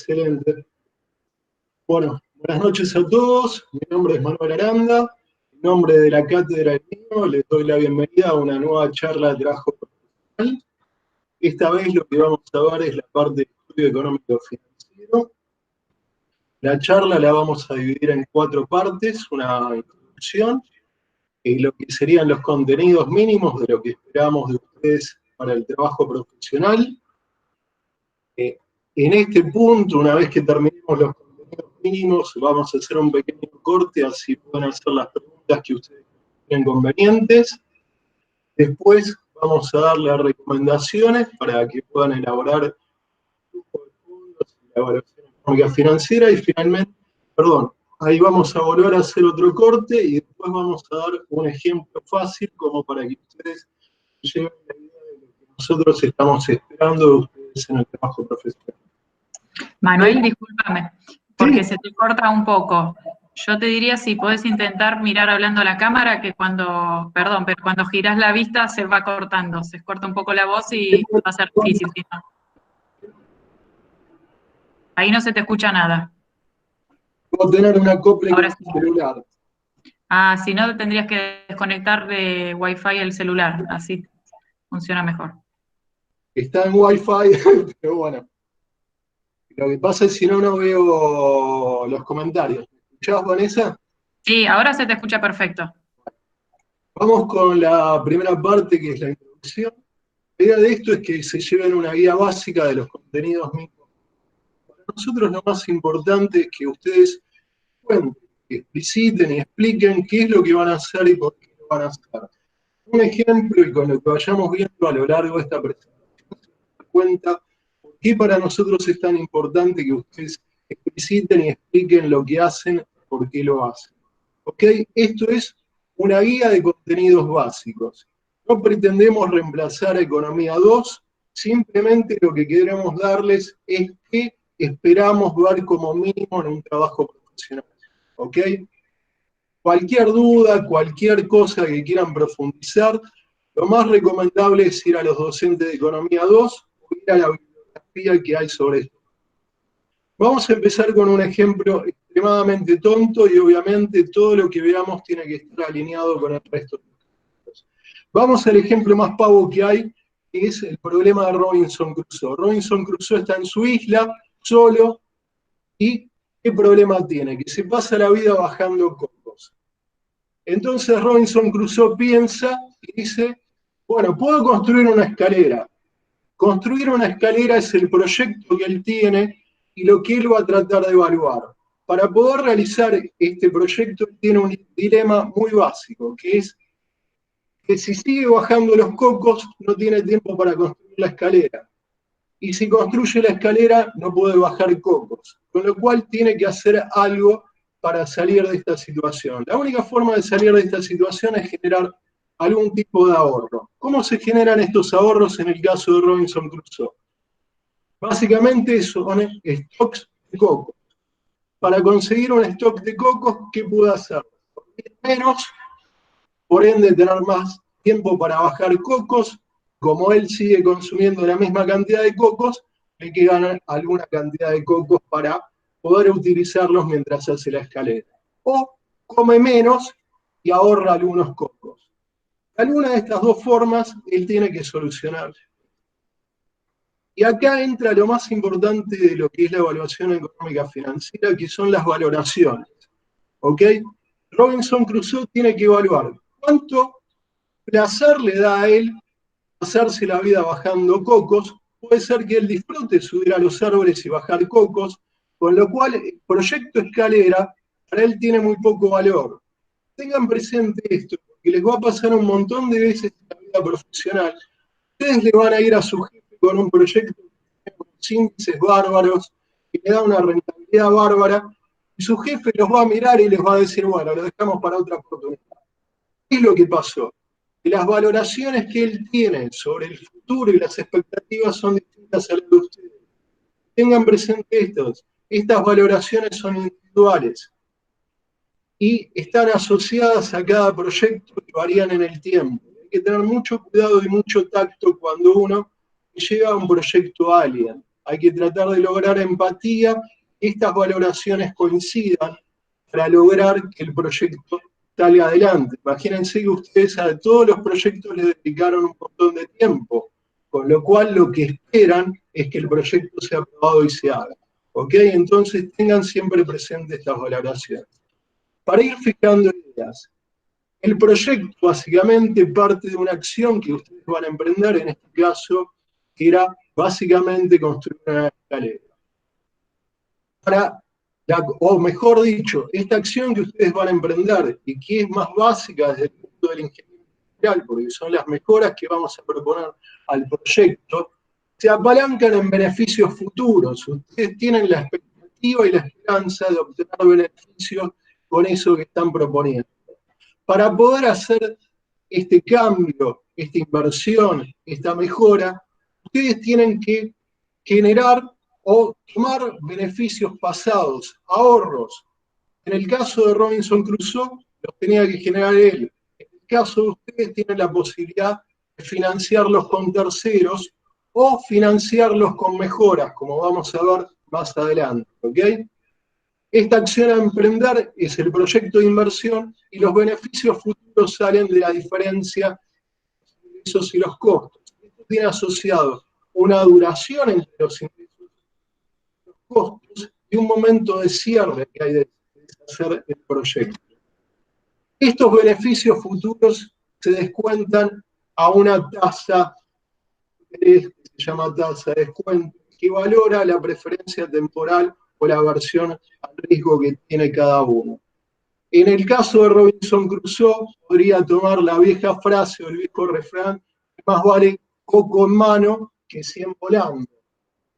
Excelente. Bueno, buenas noches a todos. Mi nombre es Manuel Aranda. En nombre de la Cátedra de Niño, les doy la bienvenida a una nueva charla de trabajo profesional. Esta vez lo que vamos a ver es la parte de estudio económico financiero. La charla la vamos a dividir en 4 partes, una introducción, y lo que serían los contenidos mínimos de lo que esperamos de ustedes para el trabajo profesional. En este punto, una vez que terminemos los contenidos mínimos, vamos a hacer un pequeño corte, así pueden hacer las preguntas que ustedes tienen convenientes. Después vamos a dar las recomendaciones para que puedan elaborar el grupo de fondos y la evaluación económica financiera. Y finalmente, ahí vamos a volver a hacer otro corte y después vamos a dar un ejemplo fácil como para que ustedes lleven la idea de lo que nosotros estamos esperando de ustedes en el trabajo profesional. Manuel, discúlpame, porque se te corta un poco. Yo te diría si podés intentar mirar hablando a la cámara, que cuando girás la vista se va cortando, se corta un poco la voz y va a ser difícil. ¿Sí? Ahí no se te escucha nada. Puedo tener una copia Ahora con sí. el celular. Ah, si no, tendrías que desconectar de Wi-Fi el celular, así funciona mejor. Está en Wi-Fi, pero bueno. Lo que pasa es que si no, no veo los comentarios. ¿Me escuchás, Vanessa? Sí, ahora se te escucha perfecto. Vamos con la primera parte, que es la introducción. La idea de esto es que se lleven una guía básica de los contenidos mismos. Para nosotros lo más importante es que ustedes cuenten, que expliciten y expliquen qué es lo que van a hacer y por qué lo van a hacer. Un ejemplo, y con lo que vayamos viendo a lo largo de esta presentación, se dan cuenta por qué para nosotros es tan importante que ustedes expliciten y expliquen lo que hacen, por qué lo hacen. ¿Ok? Esto es una guía de contenidos básicos. No pretendemos reemplazar a Economía 2, simplemente lo que queremos darles es qué esperamos ver como mínimo en un trabajo profesional. ¿Ok? Cualquier duda, cualquier cosa que quieran profundizar, lo más recomendable es ir a los docentes de Economía 2 o ir a la bibliografía que hay sobre esto. Vamos a empezar con un ejemplo extremadamente tonto y obviamente todo lo que veamos tiene que estar alineado con el resto de los ejemplos. Vamos al ejemplo más pavo que hay, que es el problema de Robinson Crusoe. Robinson Crusoe está en su isla, solo, y ¿qué problema tiene? Que se pasa la vida bajando cocos. Entonces Robinson Crusoe piensa y dice, bueno, puedo construir una escalera. Construir una escalera es el proyecto que él tiene y lo que él va a tratar de evaluar. Para poder realizar este proyecto tiene un dilema muy básico, que es que si sigue bajando los cocos no tiene tiempo para construir la escalera. Y si construye la escalera no puede bajar cocos, con lo cual tiene que hacer algo para salir de esta situación. La única forma de salir de esta situación es generar algún tipo de ahorro. ¿Cómo se generan estos ahorros en el caso de Robinson Crusoe? Básicamente son stocks de cocos. Para conseguir un stock de cocos, ¿qué puede hacer? Menos, por ende tener más tiempo para bajar cocos. Como él sigue consumiendo la misma cantidad de cocos, hay que ganar alguna cantidad de cocos para poder utilizarlos mientras hace la escalera. O come menos y ahorra algunos cocos. Alguna de estas dos formas él tiene que solucionar. Y acá entra lo más importante de lo que es la evaluación económica financiera, que son las valoraciones. ¿Ok? Robinson Crusoe tiene que evaluar cuánto placer le da a él pasarse la vida bajando cocos. Puede ser que él disfrute subir a los árboles y bajar cocos, con lo cual el proyecto escalera para él tiene muy poco valor. Tengan presente esto, porque les va a pasar un montón de veces en la vida profesional. Ustedes le van a ir a su jefe con un proyecto que tiene unos índices bárbaros, que le da una rentabilidad bárbara, y su jefe los va a mirar y les va a decir, bueno, lo dejamos para otra oportunidad. ¿Qué es lo que pasó? Que las valoraciones que él tiene sobre el futuro y las expectativas son distintas a las de ustedes. Tengan presente estas valoraciones son individuales y están asociadas a cada proyecto que varían en el tiempo. Hay que tener mucho cuidado y mucho tacto cuando uno llega a un proyecto alien. hay que tratar de lograr empatía, que estas valoraciones coincidan para lograr que el proyecto salga adelante. Imagínense que ustedes a todos los proyectos les dedicaron un montón de tiempo, con lo cual lo que esperan es que el proyecto sea aprobado y se haga. ¿Ok? Entonces tengan siempre presentes estas valoraciones. Para ir fijando ideas, el proyecto básicamente parte de una acción que ustedes van a emprender, en este caso, que era básicamente construir una escalera. O mejor dicho, esta acción que ustedes van a emprender y que es más básica desde el punto del ingeniero industrial, porque son las mejoras que vamos a proponer al proyecto, se apalancan en beneficios futuros. Ustedes tienen la expectativa y la esperanza de obtener beneficios con eso que están proponiendo. Para poder hacer este cambio, esta inversión, esta mejora, ustedes tienen que generar o tomar beneficios pasados, ahorros. En el caso de Robinson Crusoe, los tenía que generar él. En el caso de ustedes, tienen la posibilidad de financiarlos con terceros o financiarlos con mejoras, como vamos a ver más adelante. ¿Ok? Esta acción a emprender es el proyecto de inversión y los beneficios futuros salen de la diferencia de los ingresos y los costos. Esto tiene asociado una duración entre los ingresos y los costos y un momento de cierre que hay de hacer el proyecto. Estos beneficios futuros se descuentan a una tasa que se llama tasa de descuento, que valora la preferencia temporal o la aversión al riesgo que tiene cada uno. En el caso de Robinson Crusoe, podría tomar la vieja frase o el viejo refrán, más vale coco en mano que 100 volando.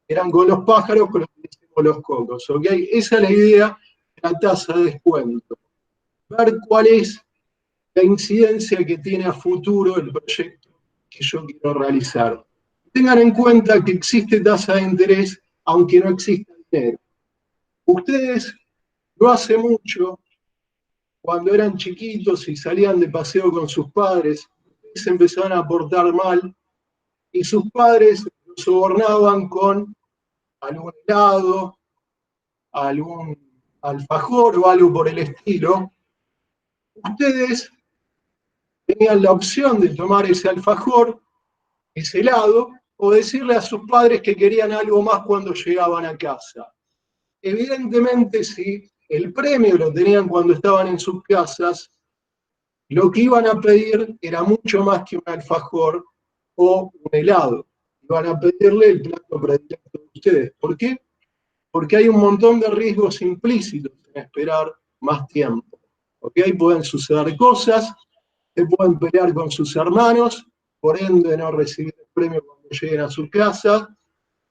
Eran con los pájaros con los que hicimos los cocos, ¿ok? Esa es la idea de la tasa de descuento. Ver cuál es la incidencia que tiene a futuro el proyecto que yo quiero realizar. Tengan en cuenta que existe tasa de interés, aunque no exista dinero. Ustedes, no hace mucho, cuando eran chiquitos y salían de paseo con sus padres, se empezaron a portar mal y sus padres los sobornaban con algún helado, algún alfajor o algo por el estilo. Ustedes tenían la opción de tomar ese alfajor, ese helado, o decirle a sus padres que querían algo más cuando llegaban a casa. Evidentemente, si el premio lo tenían cuando estaban en sus casas, lo que iban a pedir era mucho más que un alfajor o un helado. Iban a pedirle el plato predilecto de ustedes. ¿Por qué? Porque hay un montón de riesgos implícitos en esperar más tiempo. ¿Ok? Pueden suceder cosas, se pueden pelear con sus hermanos, por ende no recibir el premio cuando lleguen a su casa.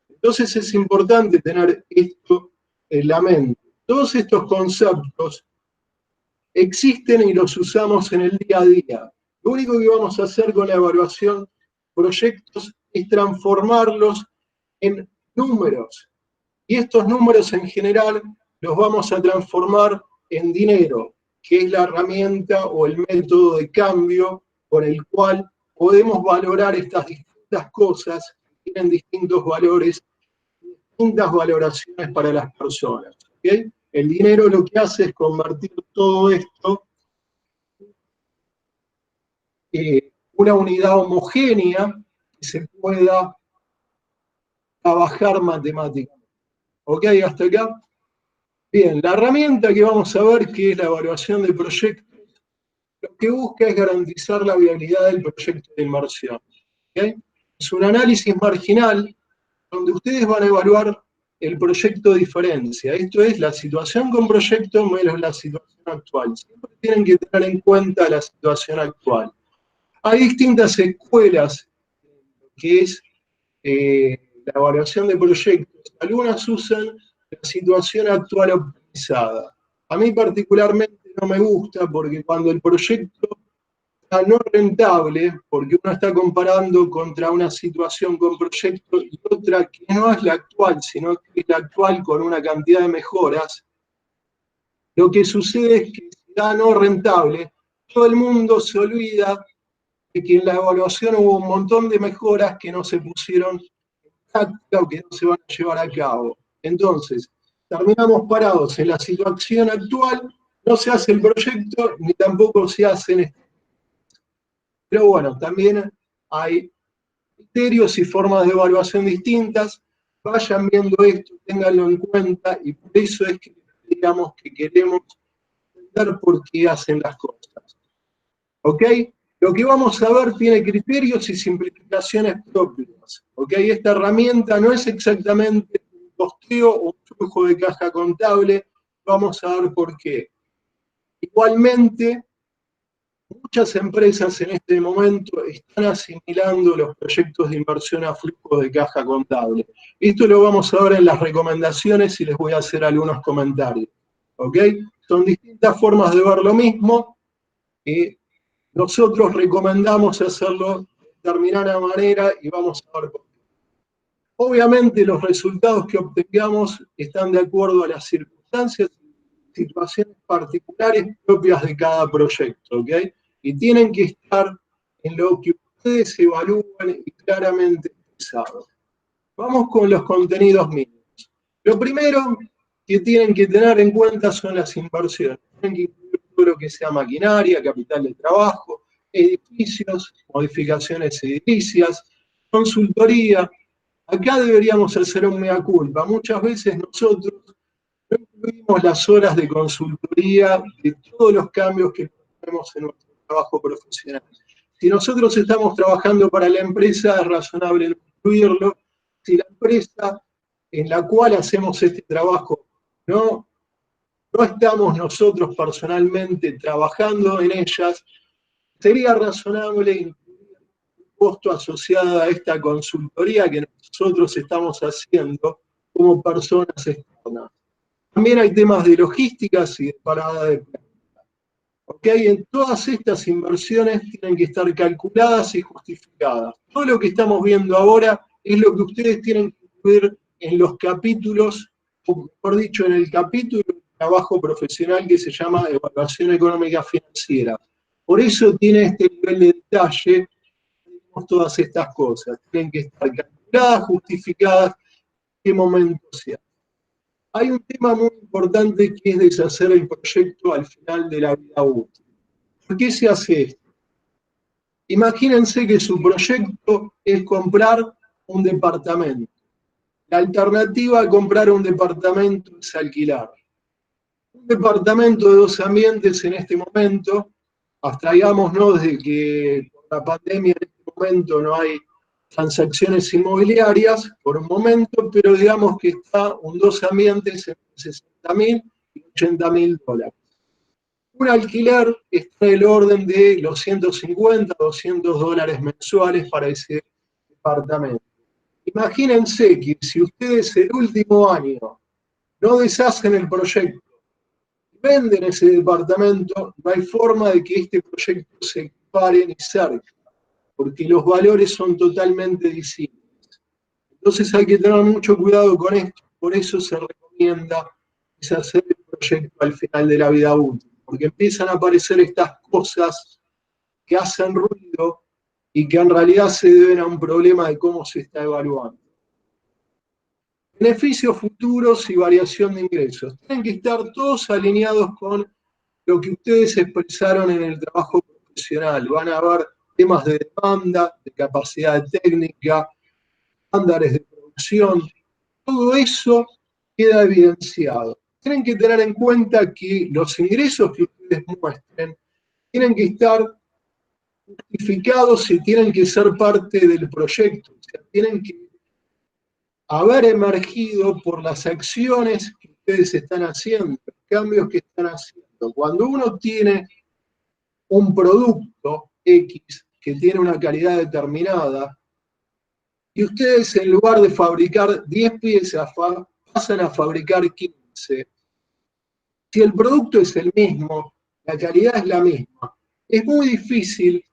Entonces es importante tener esto en la mente. Todos estos conceptos existen y los usamos en el día a día. Lo único que vamos a hacer con la evaluación de proyectos es transformarlos en números. Y estos números en general los vamos a transformar en dinero, que es la herramienta o el método de cambio con el cual podemos valorar estas distintas cosas que tienen distintos valores, distintas valoraciones para las personas. ¿Okay? El dinero lo que hace es convertir todo esto en una unidad homogénea que se pueda trabajar matemáticamente. ¿Ok? Hasta acá. Bien, la herramienta que vamos a ver, que es la evaluación de proyectos, lo que busca es garantizar la viabilidad del proyecto de inversión. ¿Okay? Es un análisis marginal donde ustedes van a evaluar el proyecto diferencia. Esto es la situación con proyecto menos la situación actual. Siempre tienen que tener en cuenta la situación actual. Hay distintas escuelas que es la evaluación de proyectos. Algunas usan la situación actual optimizada. A mí particularmente no me gusta porque cuando el proyecto está no rentable, porque uno está comparando contra una situación con proyecto y otra que no es la actual, sino que es la actual con una cantidad de mejoras, lo que sucede es que si está no rentable, todo el mundo se olvida de que en la evaluación hubo un montón de mejoras que no se pusieron en práctica o que no se van a llevar a cabo. Entonces, terminamos parados en la situación actual, no se hace el proyecto ni tampoco se hacen. Pero bueno, también hay criterios y formas de evaluación distintas. Vayan viendo esto, ténganlo en cuenta y por eso es que digamos que queremos entender por qué hacen las cosas. ¿Ok? Lo que vamos a ver tiene criterios y simplificaciones propias. ¿Ok? Esta herramienta no es exactamente un costeo o un flujo de caja contable. Vamos a ver por qué. Igualmente, muchas empresas en este momento están asimilando los proyectos de inversión a flujo de caja contable. Esto lo vamos a ver en las recomendaciones y les voy a hacer algunos comentarios. ¿Ok? Son distintas formas de ver lo mismo. Nosotros recomendamos hacerlo de determinada manera y vamos a ver por qué. Obviamente los resultados que obtengamos están de acuerdo a las circunstancias y situaciones particulares propias de cada proyecto, ¿ok? Y tienen que estar en lo que ustedes evalúan y claramente expresados. Vamos con los contenidos mínimos. Lo primero que tienen que tener en cuenta son las inversiones. Tienen que incluir todo lo que sea maquinaria, capital de trabajo, edificios, modificaciones edilicias, consultoría. Acá deberíamos hacer un mea culpa. Muchas veces nosotros no incluimos las horas de consultoría de todos los cambios que tenemos en nuestro trabajo profesional. Si nosotros estamos trabajando para la empresa, es razonable no incluirlo. Si la empresa en la cual hacemos este trabajo no estamos nosotros personalmente trabajando en ellas, sería razonable incluir un costo asociado a esta consultoría que nosotros estamos haciendo como personas externas. También hay temas de logísticas y de parada de planta. ¿Ok? En todas estas inversiones tienen que estar calculadas y justificadas. Todo lo que estamos viendo ahora es lo que ustedes tienen que incluir en los capítulos, o mejor dicho, en el capítulo de trabajo profesional que se llama Evaluación Económica Financiera. Por eso tiene este nivel de detalle, todas estas cosas. Tienen que estar calculadas, justificadas, en qué momento se hace. Hay un tema muy importante que es deshacer el proyecto al final de la vida útil. ¿Por qué se hace esto? Imagínense que su proyecto es comprar un departamento. La alternativa a comprar un departamento es alquilar. Un departamento de 2 ambientes en este momento, abstraigámonos de que por la pandemia en este momento no hay transacciones inmobiliarias por un momento, pero digamos que está un 2 ambientes entre 60.000 y 80.000 dólares. Un alquiler está en el orden de los 150, 200 dólares mensuales para ese departamento. Imagínense que si ustedes el último año no deshacen el proyecto, venden ese departamento, no hay forma de que este proyecto se equipare ni cerca, porque los valores son totalmente distintos. Entonces hay que tener mucho cuidado con esto, por eso se recomienda hacer el proyecto al final de la vida útil, porque empiezan a aparecer estas cosas que hacen ruido y que en realidad se deben a un problema de cómo se está evaluando. Beneficios futuros y variación de ingresos. Tienen que estar todos alineados con lo que ustedes expresaron en el trabajo profesional. Van a haber temas de demanda, de capacidad técnica, estándares de producción. Todo eso queda evidenciado. Tienen que tener en cuenta que los ingresos que ustedes muestren tienen que estar justificados y tienen que ser parte del proyecto. O sea, tienen que haber emergido por las acciones que ustedes están haciendo, los cambios que están haciendo. Cuando uno tiene un producto X que tiene una calidad determinada, y ustedes en lugar de fabricar 10 piezas, pasan a fabricar 15. Si el producto es el mismo, la calidad es la misma, es muy difícil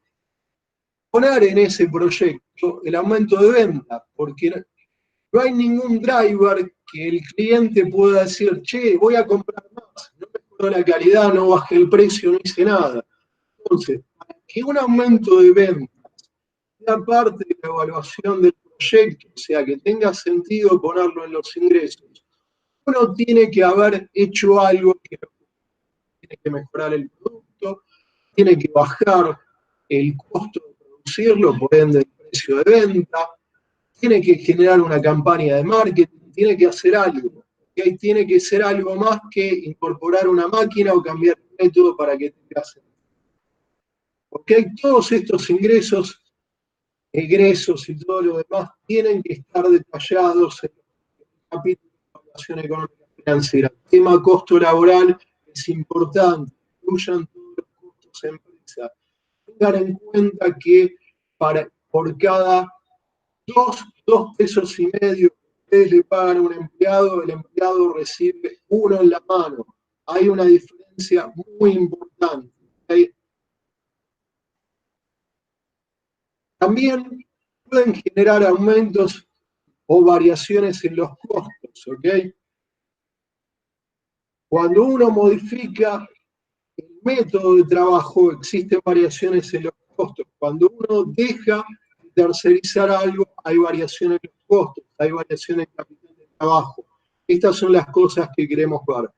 poner en ese proyecto el aumento de venta, porque no hay ningún driver que el cliente pueda decir, che, voy a comprar más, no mejoró la calidad, no bajé el precio, no hice nada. Entonces, para que un aumento de ventas sea parte de la evaluación del proyecto, o sea, que tenga sentido ponerlo en los ingresos, uno tiene que haber hecho algo que tiene que mejorar el producto, tiene que bajar el costo de producirlo, por ende el precio de venta, tiene que generar una campaña de marketing, tiene que hacer algo. ¿Okay? Tiene que ser algo más que incorporar una máquina o cambiar el método para que tenga sentido. ¿Okay? Todos estos ingresos, egresos y todo lo demás tienen que estar detallados en el capítulo de evaluación económica financiera. El tema costo laboral es importante, incluyan todos los costos de empresa. Tengan en cuenta que por cada 2,5 pesos que ustedes le pagan a un empleado, el empleado recibe 1 en la mano. Hay una diferencia muy importante. ¿Okay? También pueden generar aumentos o variaciones en los costos. ¿Okay? Cuando uno modifica el método de trabajo, existen variaciones en los costos. Cuando uno deja de tercerizar algo, hay variaciones en los costos, hay variaciones en capital de trabajo. Estas son las cosas que queremos ver.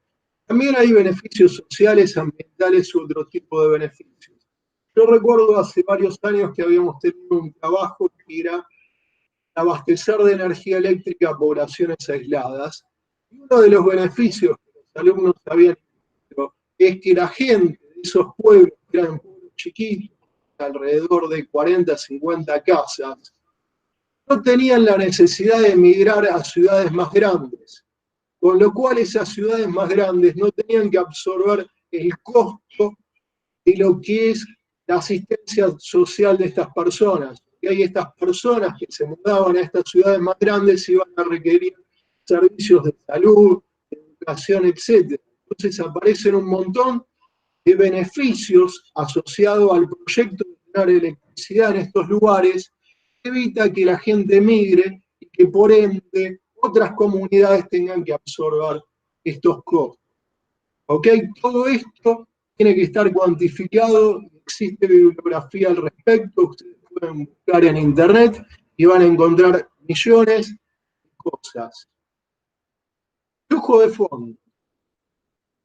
También hay beneficios sociales, ambientales u otro tipo de beneficios. Yo recuerdo hace varios años que habíamos tenido un trabajo que era abastecer de energía eléctrica a poblaciones aisladas. Y uno de los beneficios que los alumnos habían visto es que la gente de esos pueblos, que eran pueblos chiquitos, alrededor de 40, 50 casas, no tenían la necesidad de emigrar a ciudades más grandes, con lo cual esas ciudades más grandes no tenían que absorber el costo de lo que es la asistencia social de estas personas. Y hay estas personas que se mudaban a estas ciudades más grandes y iban a requerir servicios de salud, de educación, etc. Entonces aparecen un montón de beneficios asociados al proyecto de tener electricidad en estos lugares, que evita que la gente migre y que por ende otras comunidades tengan que absorber estos costos. ¿Ok? Todo esto tiene que estar cuantificado, existe bibliografía al respecto, ustedes pueden buscar en internet y van a encontrar millones de cosas. Flujo de fondos.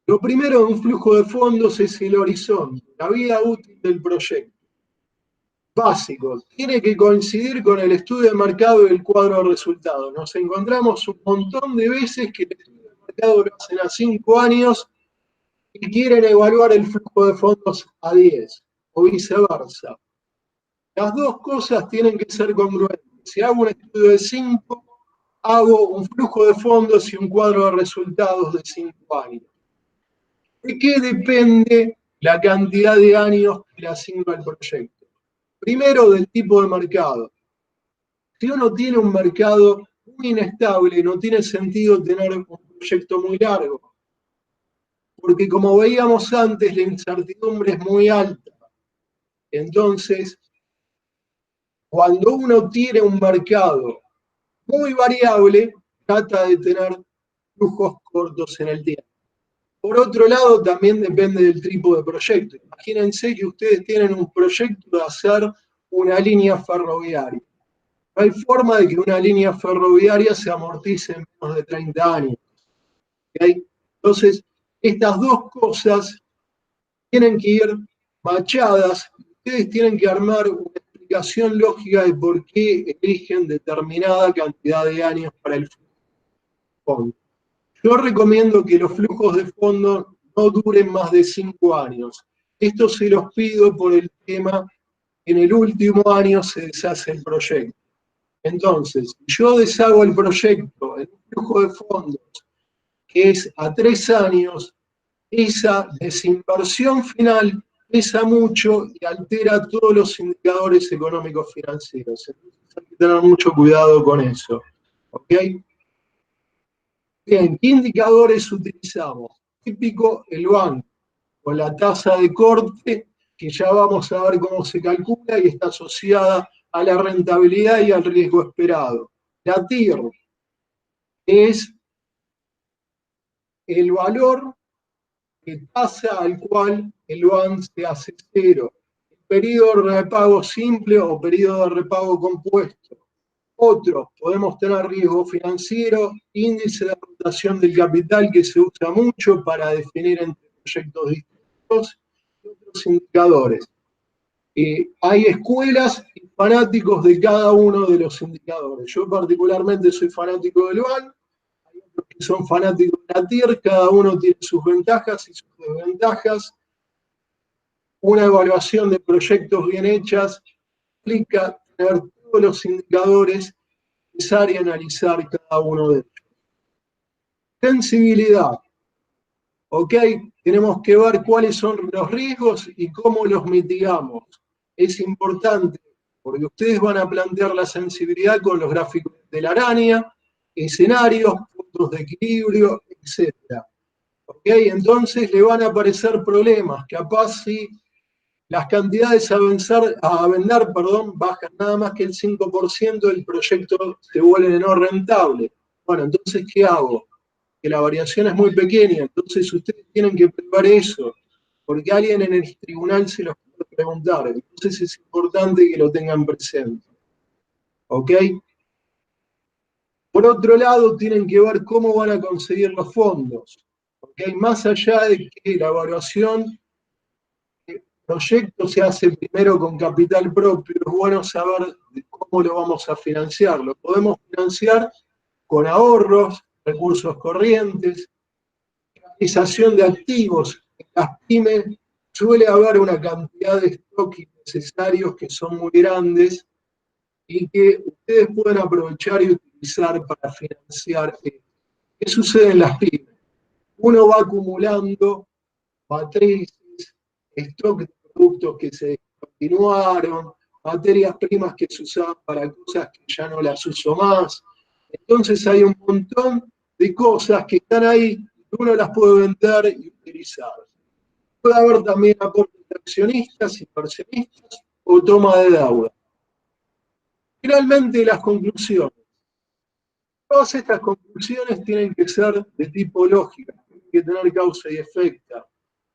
Lo primero de un flujo de fondos es el horizonte, la vida útil del proyecto. Básico, tiene que coincidir con el estudio de mercado y el cuadro de resultados. Nos encontramos un montón de veces que el estudio de mercado lo hacen a 5 años y quieren evaluar el flujo de fondos a 10, o viceversa. Las dos cosas tienen que ser congruentes. Si hago un estudio de 5, hago un flujo de fondos y un cuadro de resultados de 5 años. ¿De qué depende la cantidad de años que le asigno al proyecto? Primero, del tipo de mercado. Si uno tiene un mercado muy inestable, no tiene sentido tener un proyecto muy largo. Porque como veíamos antes, la incertidumbre es muy alta. Entonces, cuando uno tiene un mercado muy variable, trata de tener flujos cortos en el tiempo. Por otro lado, también depende del tipo de proyecto. Imagínense que ustedes tienen un proyecto de hacer una línea ferroviaria. No hay forma de que una línea ferroviaria se amortice en menos de 30 años. ¿Okay? Entonces, estas dos cosas tienen que ir machadas. Ustedes tienen que armar una explicación lógica de por qué eligen determinada cantidad de años para el fondo. Yo recomiendo que los flujos de fondo no duren más de 5 años. Esto se los pido por el tema, en el último año se deshace el proyecto. Entonces, yo deshago el proyecto en un flujo de fondos que es a 3 años, esa desinversión final pesa mucho y altera todos los indicadores económicos financieros. Entonces hay que tener mucho cuidado con eso. ¿Ok? Bien, ¿qué indicadores utilizamos? Típico, el banco, con la tasa de corte, que ya vamos a ver cómo se calcula y está asociada a la rentabilidad y al riesgo esperado. La TIR es el valor de tasa al cual el BAN se hace cero. Periodo de repago simple o periodo de repago compuesto. Otros, podemos tener riesgo financiero, índice de rotación del capital que se usa mucho para definir entre proyectos distintos y otros indicadores. Hay escuelas y fanáticos de cada uno de los indicadores. Yo particularmente soy fanático del BAN, hay otros que son fanáticos de la TIR, cada uno tiene sus ventajas y sus desventajas. Una evaluación de proyectos bien hechas implica tener todos los indicadores necesarios y analizar cada uno de ellos. Sensibilidad. ¿Ok? Tenemos que ver cuáles son los riesgos y cómo los mitigamos. Es importante porque ustedes van a plantear la sensibilidad con los gráficos de la araña, escenarios, puntos de equilibrio, etc. ¿Ok? Entonces le van a aparecer problemas. Capaz si las cantidades a vender, bajan nada más que el 5% del proyecto se vuelve no rentable. Bueno, entonces, ¿qué hago? Que la variación es muy pequeña, entonces ustedes tienen que preparar eso, porque alguien en el tribunal se los puede preguntar, entonces es importante que lo tengan presente. ¿Ok? Por otro lado, tienen que ver cómo van a conseguir los fondos. ¿Ok? Más allá de que la evaluación proyecto se hace primero con capital propio, es bueno saber cómo lo vamos a financiar. Lo podemos financiar con ahorros, recursos corrientes, realización de activos. En las pymes suele haber una cantidad de stock innecesarios que son muy grandes y que ustedes pueden aprovechar y utilizar para financiar. ¿Qué sucede en las pymes? Uno va acumulando matrices, stock de productos que se descontinuaron, materias primas que se usaban para cosas que ya no las uso más. Entonces hay un montón de cosas que están ahí, que uno las puede vender y utilizar. Puede haber también aportes de accionistas, inversionistas o toma de deuda. Finalmente, las conclusiones. Todas estas conclusiones tienen que ser de tipo lógica, tienen que tener causa y efecto,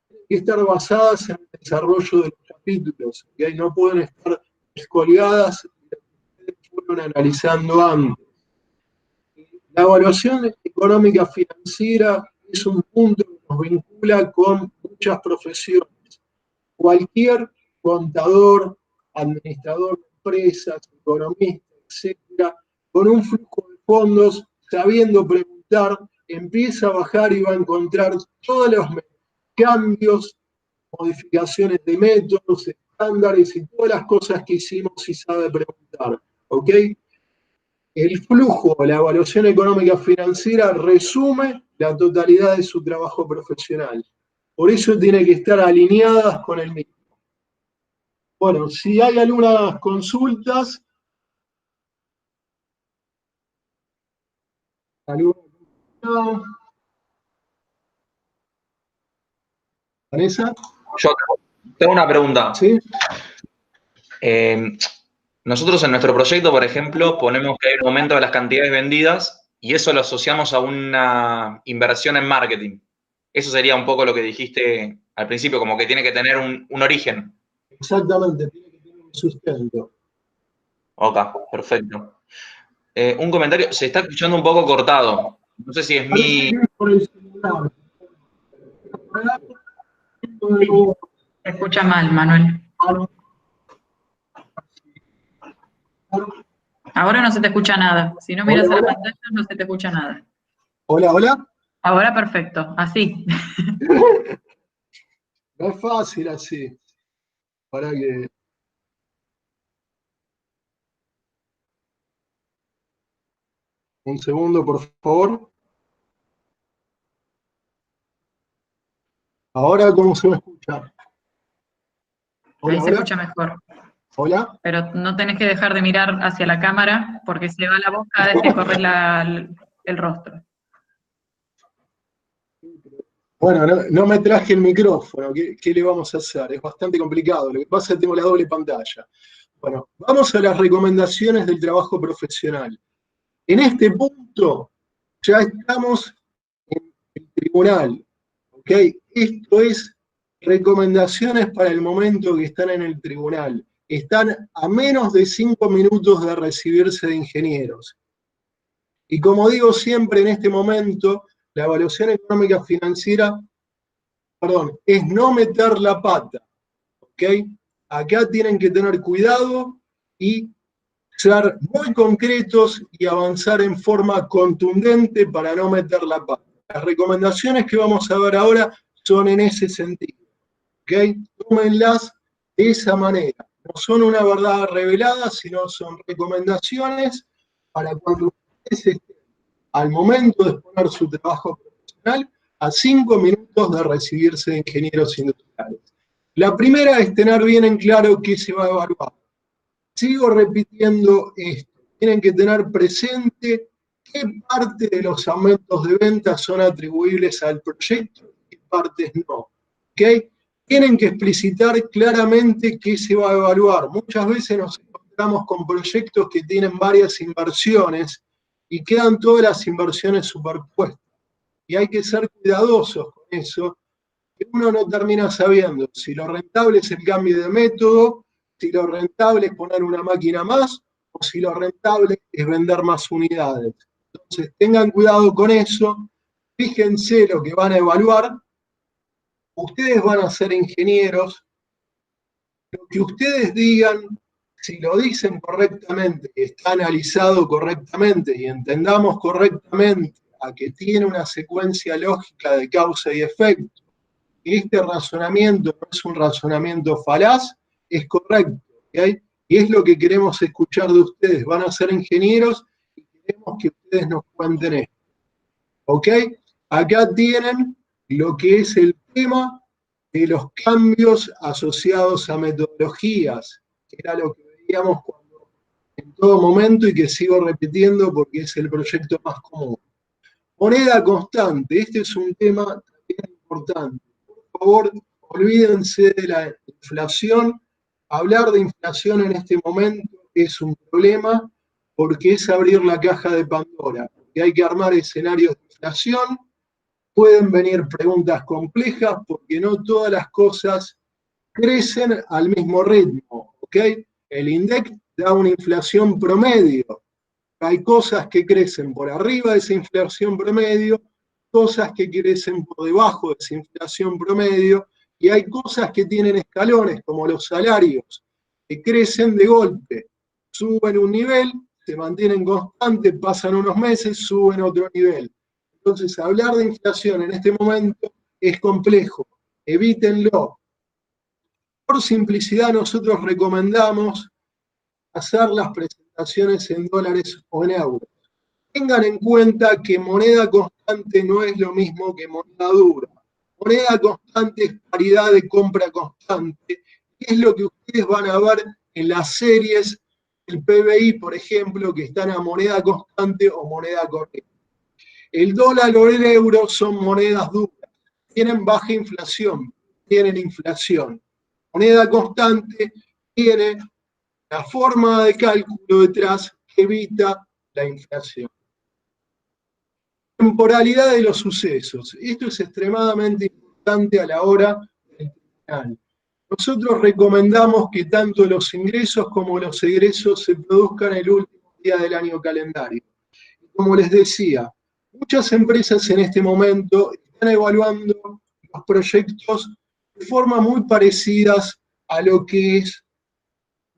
tienen que estar basadas en el desarrollo de los capítulos, que ahí no pueden estar descolgadas de lo que ustedes fueron analizando antes. La evaluación económica financiera es un punto que nos vincula con muchas profesiones. Cualquier contador, administrador de empresas, economista, etcétera, con un flujo de fondos, sabiendo preguntar, empieza a bajar y va a encontrar todos los cambios, modificaciones de métodos, estándares y todas las cosas que hicimos y sabe preguntar. ¿Ok? El flujo, la evaluación económica financiera resume la totalidad de su trabajo profesional. Por eso tiene que estar alineadas con el mismo. Bueno, si hay algunas consultas, ¿Vanessa? Yo tengo una pregunta. ¿Sí? Nosotros en nuestro proyecto, por ejemplo, ponemos que hay un aumento de las cantidades vendidas y eso lo asociamos a una inversión en marketing. Eso sería un poco lo que dijiste al principio, como que tiene que tener un origen. Exactamente, tiene que tener un sustento. Ok, perfecto. Un comentario, se está escuchando un poco cortado. No sé si es mi... Se escucha mal, Manuel. Ahora no se te escucha nada. Si no miras a la pantalla, no se te escucha nada. Hola, hola. Ahora perfecto, así. No es fácil así. Para que... Un segundo, por favor. Ahora, ¿cómo se me escucha? Hola, ahí se escucha mejor. Hola. Pero no tenés que dejar de mirar hacia la cámara porque se va la voz cada vez que corres el rostro. Bueno, no me traje el micrófono. ¿Qué le vamos a hacer? Es bastante complicado. Lo que pasa es que tengo la doble pantalla. Bueno, vamos a las recomendaciones del trabajo profesional. En este punto ya estamos en el tribunal. ¿Ok? Esto es recomendaciones para el momento que están en el tribunal. están a menos de 5 minutos de recibirse de ingenieros. Y como digo siempre en este momento, la evaluación económica financiera, es no meter la pata, ¿ok? Acá tienen que tener cuidado y ser muy concretos y avanzar en forma contundente para no meter la pata. Las recomendaciones que vamos a ver ahora son en ese sentido, ¿ok? Tómenlas de esa manera. No son una verdad revelada, sino son recomendaciones para cuando ustedes estén al momento de exponer su trabajo profesional a 5 minutos de recibirse de ingenieros industriales. La primera es tener bien en claro qué se va a evaluar. Sigo repitiendo esto. Tienen que tener presente qué parte de los aumentos de ventas son atribuibles al proyecto y qué partes no. ¿Okay? Tienen que explicitar claramente qué se va a evaluar. Muchas veces nos encontramos con proyectos que tienen varias inversiones y quedan todas las inversiones superpuestas. Y hay que ser cuidadosos con eso, que uno no termina sabiendo si lo rentable es el cambio de método, si lo rentable es poner una máquina más, o si lo rentable es vender más unidades. Entonces, tengan cuidado con eso, fíjense lo que van a evaluar, ustedes van a ser ingenieros, lo que ustedes digan, si lo dicen correctamente, está analizado correctamente y entendamos correctamente a que tiene una secuencia lógica de causa y efecto, y este razonamiento no es un razonamiento falaz, es correcto, ¿okay? Y es lo que queremos escuchar de ustedes. Van a ser ingenieros y queremos que ustedes nos cuenten esto. ¿Ok? Acá tienen lo que es el tema de los cambios asociados a metodologías, que era lo que veíamos en todo momento y que sigo repitiendo porque es el proyecto más común. Moneda constante, este es un tema también importante. Por favor, olvídense de la inflación. Hablar de inflación en este momento es un problema porque es abrir la caja de Pandora. Y hay que armar escenarios de inflación. Pueden venir preguntas complejas porque no todas las cosas crecen al mismo ritmo. ¿Ok? El INDEC da una inflación promedio. Hay cosas que crecen por arriba de esa inflación promedio, cosas que crecen por debajo de esa inflación promedio, y hay cosas que tienen escalones, como los salarios, que crecen de golpe, suben un nivel, se mantienen constantes, pasan unos meses, suben otro nivel. Entonces, hablar de inflación en este momento es complejo, evítenlo. Por simplicidad, nosotros recomendamos hacer las presentaciones en dólares o en euros. Tengan en cuenta que moneda constante no es lo mismo que moneda dura. Moneda constante es paridad de compra constante, y es lo que ustedes van a ver en las series del PBI, por ejemplo, que están a moneda constante o moneda corriente. El dólar o el euro son monedas duras, tienen baja inflación, tienen inflación. Moneda constante tiene la forma de cálculo detrás que evita la inflación. Temporalidad de los sucesos. Esto es extremadamente importante a la hora del tribunal. Nosotros recomendamos que tanto los ingresos como los egresos se produzcan el último día del año calendario. Como les decía, muchas empresas en este momento están evaluando los proyectos de forma muy parecidas a lo que es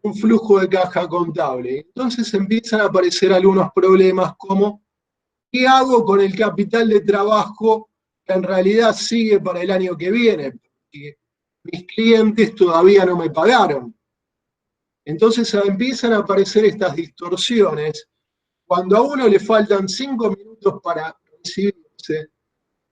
un flujo de caja contable. Entonces empiezan a aparecer algunos problemas como ¿qué hago con el capital de trabajo que en realidad sigue para el año que viene? Porque mis clientes todavía no me pagaron. Entonces empiezan a aparecer estas distorsiones. Cuando a uno le faltan 5 minutos para recibirse,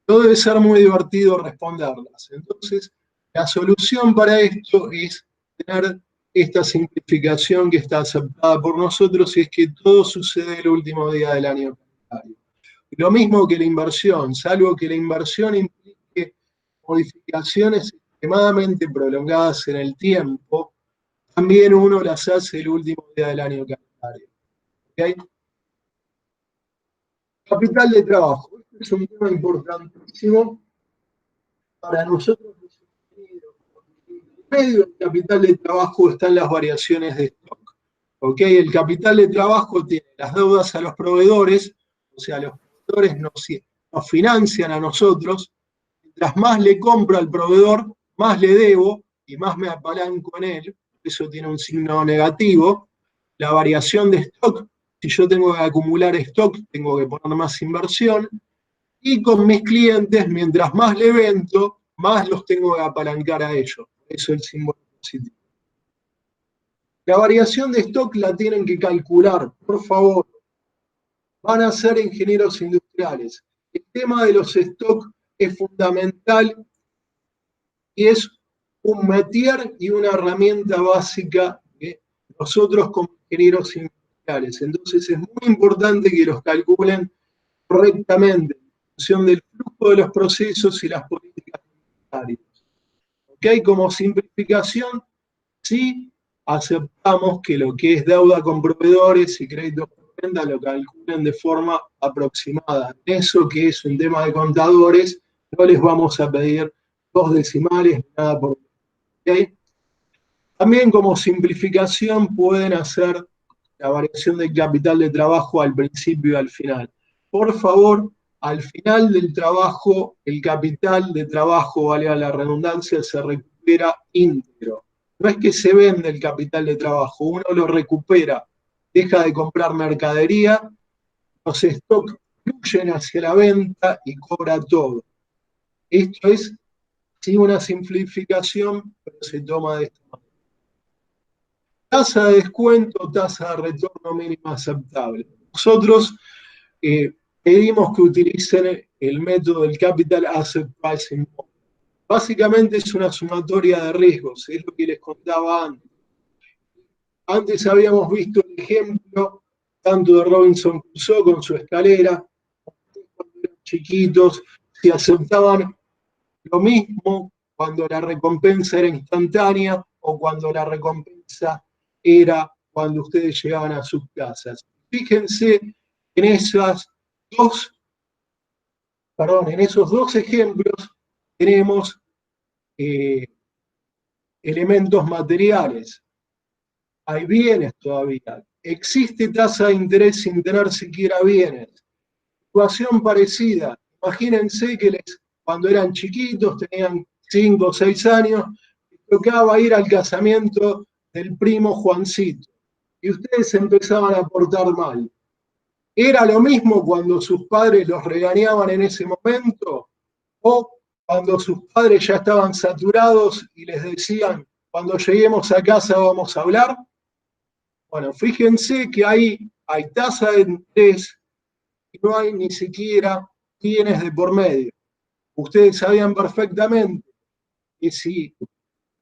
no debe ser muy divertido responderlas. Entonces, la solución para esto es tener esta simplificación que está aceptada por nosotros y es que todo sucede el último día del año calendario. Lo mismo que la inversión, salvo que la inversión implique modificaciones extremadamente prolongadas en el tiempo, también uno las hace el último día del año calendario. ¿Okay? Capital de trabajo. Este es un tema importantísimo para nosotros los ingenieros. medio del capital de trabajo están las variaciones de stock. ¿Ok? El capital de trabajo tiene las deudas a los proveedores, o sea, los proveedores nos financian a nosotros. Mientras más le compro al proveedor, más le debo y más me apalanco en él. Eso tiene un signo negativo. La variación de stock, si yo tengo que acumular stock, tengo que poner más inversión. Y con mis clientes, mientras más le vendo, más los tengo que apalancar a ellos. Eso es el símbolo positivo. La variación de stock la tienen que calcular, por favor. Van a ser ingenieros industriales. El tema de los stocks es fundamental y es un métier y una herramienta básica de nosotros como ingenieros industriales. Entonces es muy importante que los calculen correctamente en función del flujo de los procesos y las políticas monetarias. ¿Ok? Como simplificación, sí aceptamos que lo que es deuda con proveedores y créditos por venta lo calculen de forma aproximada. Eso que es un tema de contadores, no les vamos a pedir 2 decimales, nada por ¿okay? También como simplificación pueden hacer la variación del capital de trabajo al principio y al final. Por favor, al final del trabajo, el capital de trabajo, valga la redundancia, se recupera íntegro. No es que se vende el capital de trabajo, uno lo recupera, deja de comprar mercadería, los stocks fluyen hacia la venta y cobra todo. Esto es sí una simplificación, pero se toma de esta manera. Tasa de descuento, tasa de retorno mínima aceptable. Nosotros pedimos que utilicen el método del Capital Asset Pricing Model. Básicamente es una sumatoria de riesgos, es lo que les contaba antes. Antes habíamos visto el ejemplo tanto de Robinson Crusoe con su escalera, cuando eran chiquitos, si aceptaban lo mismo cuando la recompensa era instantánea o cuando la recompensa era cuando ustedes llegaban a sus casas. Fíjense en esos dos ejemplos tenemos elementos materiales. Hay bienes todavía. Existe tasa de interés sin tener siquiera bienes. Situación parecida. Imagínense que cuando eran chiquitos, tenían 5 o 6 años, les tocaba ir al casamiento del primo Juancito. Y ustedes empezaban a portar mal. ¿Era lo mismo cuando sus padres los regañaban en ese momento? ¿O cuando sus padres ya estaban saturados y les decían, cuando lleguemos a casa vamos a hablar? Bueno, fíjense que hay tasa de interés y no hay ni siquiera bienes de por medio. Ustedes sabían perfectamente que si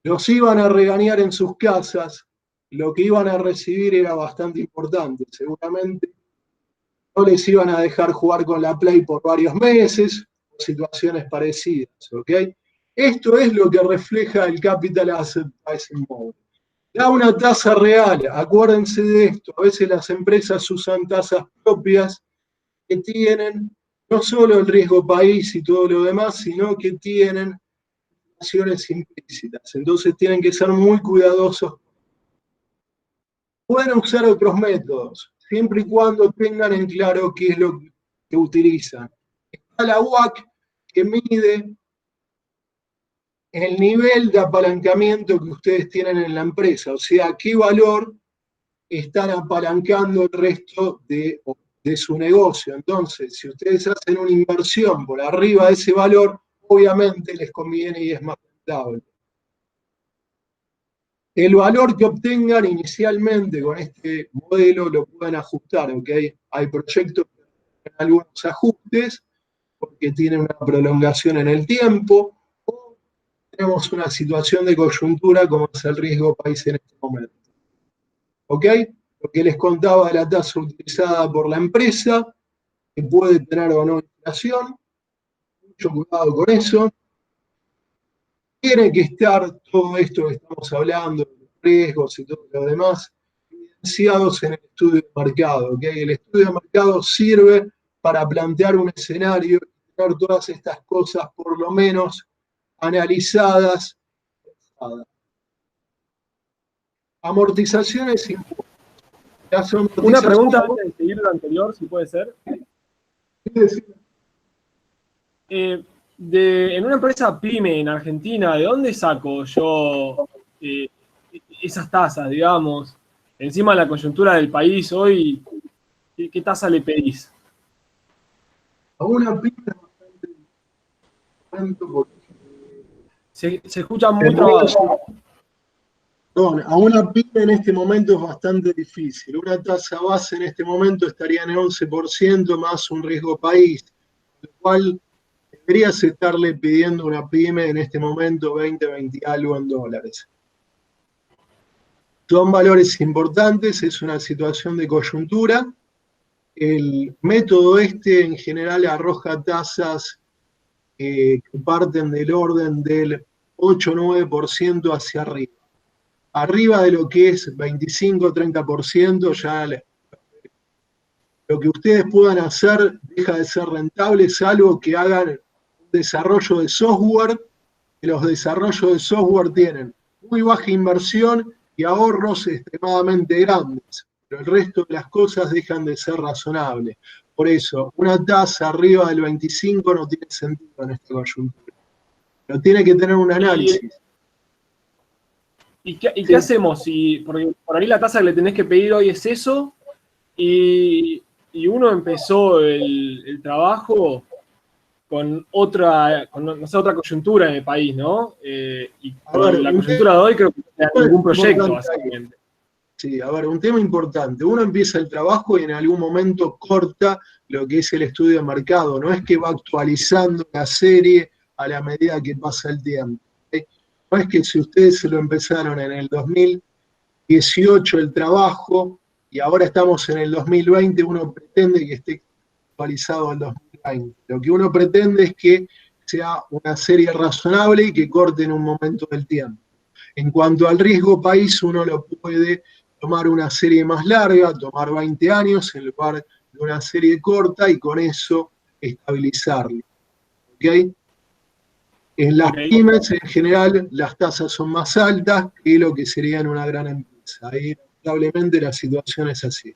los iban a regañar en sus casas, lo que iban a recibir era bastante importante. Seguramente no les iban a dejar jugar con la Play por varios meses, o situaciones parecidas, ¿ok? Esto es lo que refleja el Capital Asset Pricing Model. Da una tasa real, acuérdense de esto, a veces las empresas usan tasas propias que tienen no solo el riesgo país y todo lo demás, sino que tienen acciones implícitas. Entonces tienen que ser muy cuidadosos. Pueden usar otros métodos, siempre y cuando tengan en claro qué es lo que utilizan. Está la WACC, que mide el nivel de apalancamiento que ustedes tienen en la empresa, o sea, qué valor están apalancando el resto de su negocio. Entonces, si ustedes hacen una inversión por arriba de ese valor, obviamente les conviene y es más rentable. El valor que obtengan inicialmente con este modelo lo pueden ajustar, ¿ok? Hay proyectos que tienen algunos ajustes porque tienen una prolongación en el tiempo, o tenemos una situación de coyuntura como es el riesgo país en este momento. ¿Ok? Lo que les contaba de la tasa utilizada por la empresa, que puede tener o no inflación, mucho cuidado con eso. Tiene que estar todo esto que estamos hablando, los riesgos y todo lo demás, evidenciados en el estudio de mercado. ¿Okay? El estudio de mercado sirve para plantear un escenario y tener todas estas cosas por lo menos analizadas. Amortizaciones, impuestos. Una pregunta antes de seguir lo anterior, si puede ser. En una empresa pyme en Argentina, ¿de dónde saco yo esas tasas, digamos? Encima de la coyuntura del país hoy, ¿qué tasa le pedís? A una pyme es bastante porque se escucha muy trabado. Perdón, a una pyme en este momento es bastante difícil. Una tasa base en este momento estaría en el 11% más un riesgo país, lo cual deberías estarle pidiendo a una pyme en este momento 20 algo en dólares. Son valores importantes, es una situación de coyuntura. El método en general arroja tasas que parten del orden del 8-9% hacia arriba. Arriba de lo que es 25-30%, ya lo que ustedes puedan hacer deja de ser rentable, salvo que hagan un desarrollo de software. Los desarrollos de software tienen muy baja inversión y ahorros extremadamente grandes, pero el resto de las cosas dejan de ser razonables. Por eso, una tasa arriba del 25 no tiene sentido en esta coyuntura. Pero tiene que tener un análisis. ¿Y qué hacemos? Porque por ahí la tasa que le tenés que pedir hoy es eso, y uno empezó el trabajo con otra coyuntura en el país, ¿no? Y con la coyuntura de hoy creo que no hay ningún proyecto, básicamente. Sí, a ver, un tema importante. Uno empieza el trabajo y en algún momento corta lo que es el estudio de mercado. No es que va actualizando la serie a la medida que pasa el tiempo. No es que si ustedes se lo empezaron en el 2018 el trabajo y ahora estamos en el 2020, uno pretende que esté actualizado al 2020. Lo que uno pretende es que sea una serie razonable y que corte en un momento del tiempo. En cuanto al riesgo país, uno lo puede tomar una serie más larga, tomar 20 años en lugar de una serie corta y con eso estabilizarlo. ¿Ok? En las pymes, en general, las tasas son más altas que lo que sería en una gran empresa. Ahí, lamentablemente, la situación es así.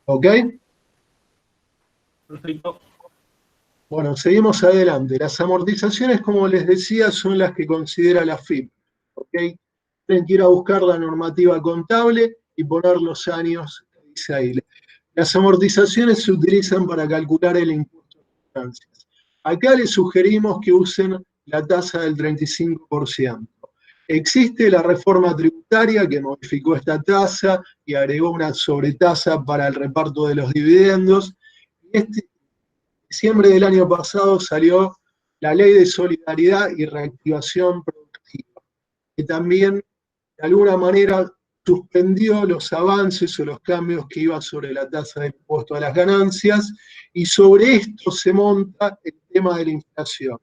¿Ok? Perfecto. Bueno, seguimos adelante. Las amortizaciones, como les decía, son las que considera la FIP. ¿Ok? Tienen que ir a buscar la normativa contable y poner los años que dice ahí. Las amortizaciones se utilizan para calcular el impuesto de ganancias. Acá les sugerimos que usen la tasa del 35%. Existe la reforma tributaria que modificó esta tasa y agregó una sobretasa para el reparto de los dividendos. En diciembre del año pasado salió la Ley de Solidaridad y Reactivación Productiva, que también de alguna manera suspendió los avances o los cambios que iba sobre la tasa del impuesto a las ganancias, y sobre esto se monta el tema de la inflación.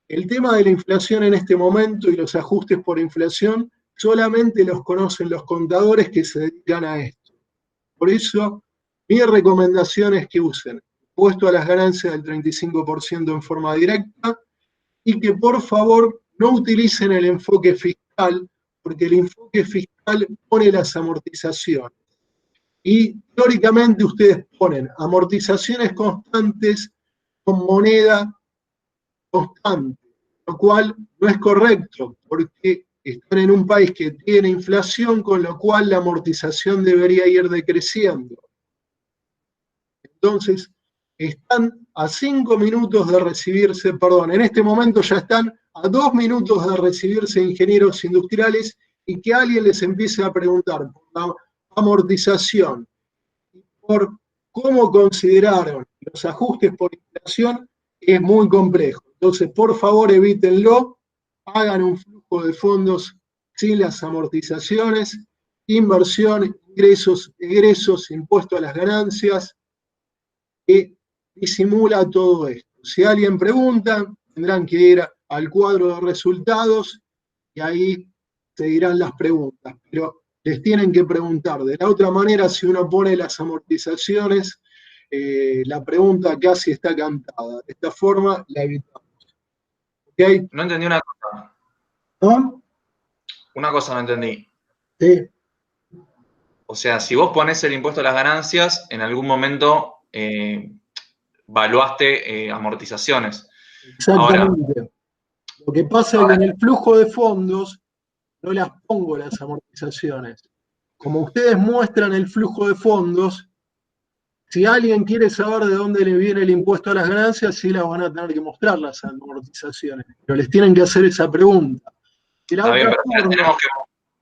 El tema de la inflación en este momento y los ajustes por inflación solamente los conocen los contadores que se dedican a esto. Por eso, mi recomendación es que usen impuesto a las ganancias del 35% en forma directa y que por favor no utilicen el enfoque fiscal, porque el enfoque fiscal pone las amortizaciones. Y teóricamente ustedes ponen amortizaciones constantes con moneda constante, lo cual no es correcto, porque están en un país que tiene inflación, con lo cual la amortización debería ir decreciendo. Entonces, están a 5 minutos de recibirse, perdón, en este momento ya están a 2 minutos de recibirse ingenieros industriales y que alguien les empiece a preguntar por la amortización, por cómo consideraron los ajustes por inflación, es muy complejo. Entonces, por favor, evítenlo, hagan un flujo de fondos sin las amortizaciones, inversión, ingresos, egresos, impuesto a las ganancias, que disimula todo esto. Si alguien pregunta, tendrán que ir al cuadro de resultados y ahí se dirán las preguntas, pero les tienen que preguntar. De la otra manera, si uno pone las amortizaciones, la pregunta casi está cantada. De esta forma la evitamos. ¿Okay? No entendí una cosa. ¿No? Una cosa no entendí. Sí. O sea, si vos ponés el impuesto a las ganancias, en algún momento valuaste amortizaciones. Exactamente. Lo que pasa es que en el flujo de fondos no las pongo las amortizaciones. Como ustedes muestran el flujo de fondos, si alguien quiere saber de dónde le viene el impuesto a las ganancias, sí las van a tener que mostrar las amortizaciones, pero les tienen que hacer esa pregunta. Está bien,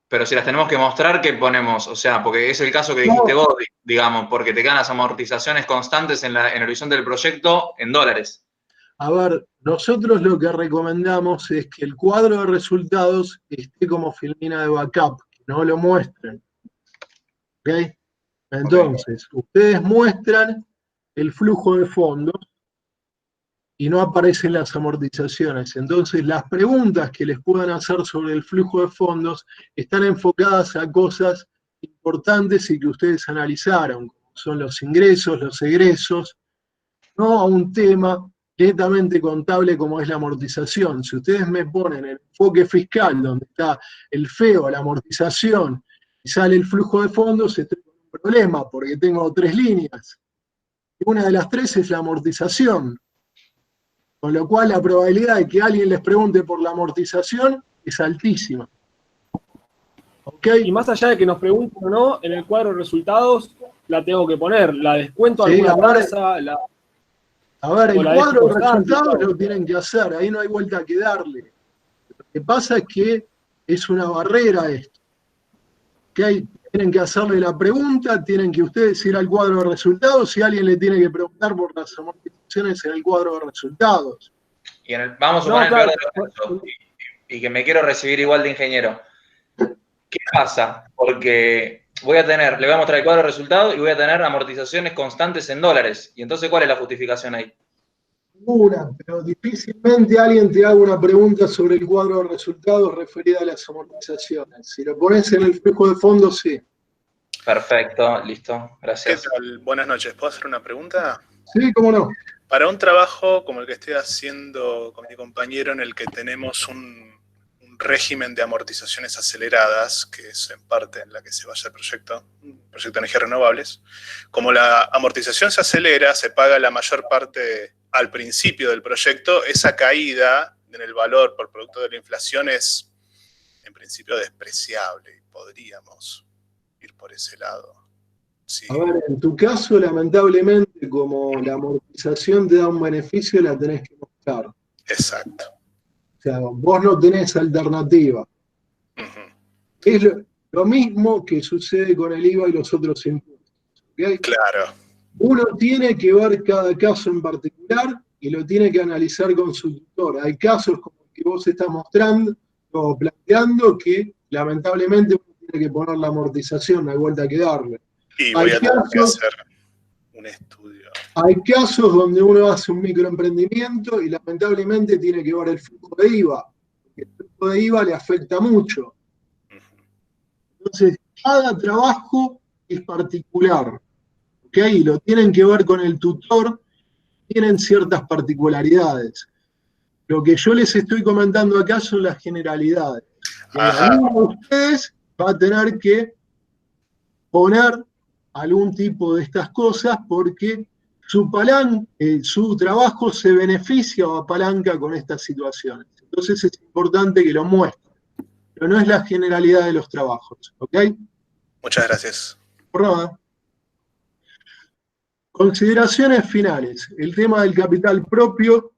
pero si las tenemos que mostrar, ¿qué ponemos? O sea, porque es el caso que dijiste vos, digamos, porque te quedan las amortizaciones constantes en el horizonte del proyecto en dólares. A ver, nosotros lo que recomendamos es que el cuadro de resultados esté como filmina de backup, que no lo muestren. ¿Ok? Entonces, ustedes muestran el flujo de fondos y no aparecen las amortizaciones. Entonces, las preguntas que les puedan hacer sobre el flujo de fondos están enfocadas a cosas importantes y que ustedes analizaron, como son los ingresos, los egresos, no a un tema netamente contable como es la amortización. Si ustedes me ponen el enfoque fiscal, donde está el feo, la amortización, y sale el flujo de fondos, estoy con un problema, porque tengo 3 líneas. Y una de las 3 es la amortización. Con lo cual la probabilidad de que alguien les pregunte por la amortización es altísima. ¿Okay? Y más allá de que nos pregunten o no, en el cuadro de resultados la tengo que poner. La descuento a alguna tasa. A ver, el cuadro de resultados lo tienen que hacer, ahí no hay vuelta que darle. Lo que pasa es que es una barrera esto. ¿Okay? Tienen que hacerle la pregunta, tienen que ustedes ir al cuadro de resultados y alguien le tiene que preguntar por las amortizaciones en el cuadro de resultados. Y vamos a poner el peor de los casos, y que me quiero recibir igual de ingeniero. ¿Qué pasa? Porque le voy a mostrar el cuadro de resultados y voy a tener amortizaciones constantes en dólares. Y entonces, ¿cuál es la justificación ahí? Una, pero difícilmente alguien te haga una pregunta sobre el cuadro de resultados referida a las amortizaciones. Si lo pones en el flujo de fondos, sí. Perfecto, listo, gracias. ¿Qué tal? Buenas noches. ¿Puedo hacer una pregunta? Sí, cómo no. Para un trabajo como el que estoy haciendo con mi compañero, en el que tenemos un régimen de amortizaciones aceleradas, que es en parte en la que se basa el proyecto de energías renovables, como la amortización se acelera, se paga la mayor parte al principio del proyecto, esa caída en el valor por producto de la inflación es en principio despreciable y podríamos ir por ese lado. Sí. A ver, en tu caso, lamentablemente, como la amortización te da un beneficio, la tenés que mostrar. Exacto. O sea, vos no tenés alternativa. Es lo mismo que sucede con el IVA y los otros impuestos. ¿Okay? Claro. Uno tiene que ver cada caso en particular y lo tiene que analizar con su tutor. Hay casos como el que vos estás mostrando o planteando que lamentablemente uno tiene que poner la amortización, no hay vuelta que darle. Y voy a tener que hacer un estudio. Hay casos donde uno hace un microemprendimiento y lamentablemente tiene que ver el flujo de IVA. El flujo de IVA le afecta mucho. Entonces, cada trabajo es particular. ¿Okay? Lo tienen que ver con el tutor, tienen ciertas particularidades. Lo que yo les estoy comentando acá son las generalidades. Alguno de ustedes va a tener que poner algún tipo de estas cosas porque su trabajo se beneficia o apalanca con estas situaciones. Entonces es importante que lo muestren, pero no es la generalidad de los trabajos. ¿Ok? Muchas gracias. Por nada. Consideraciones finales. El tema del capital propio.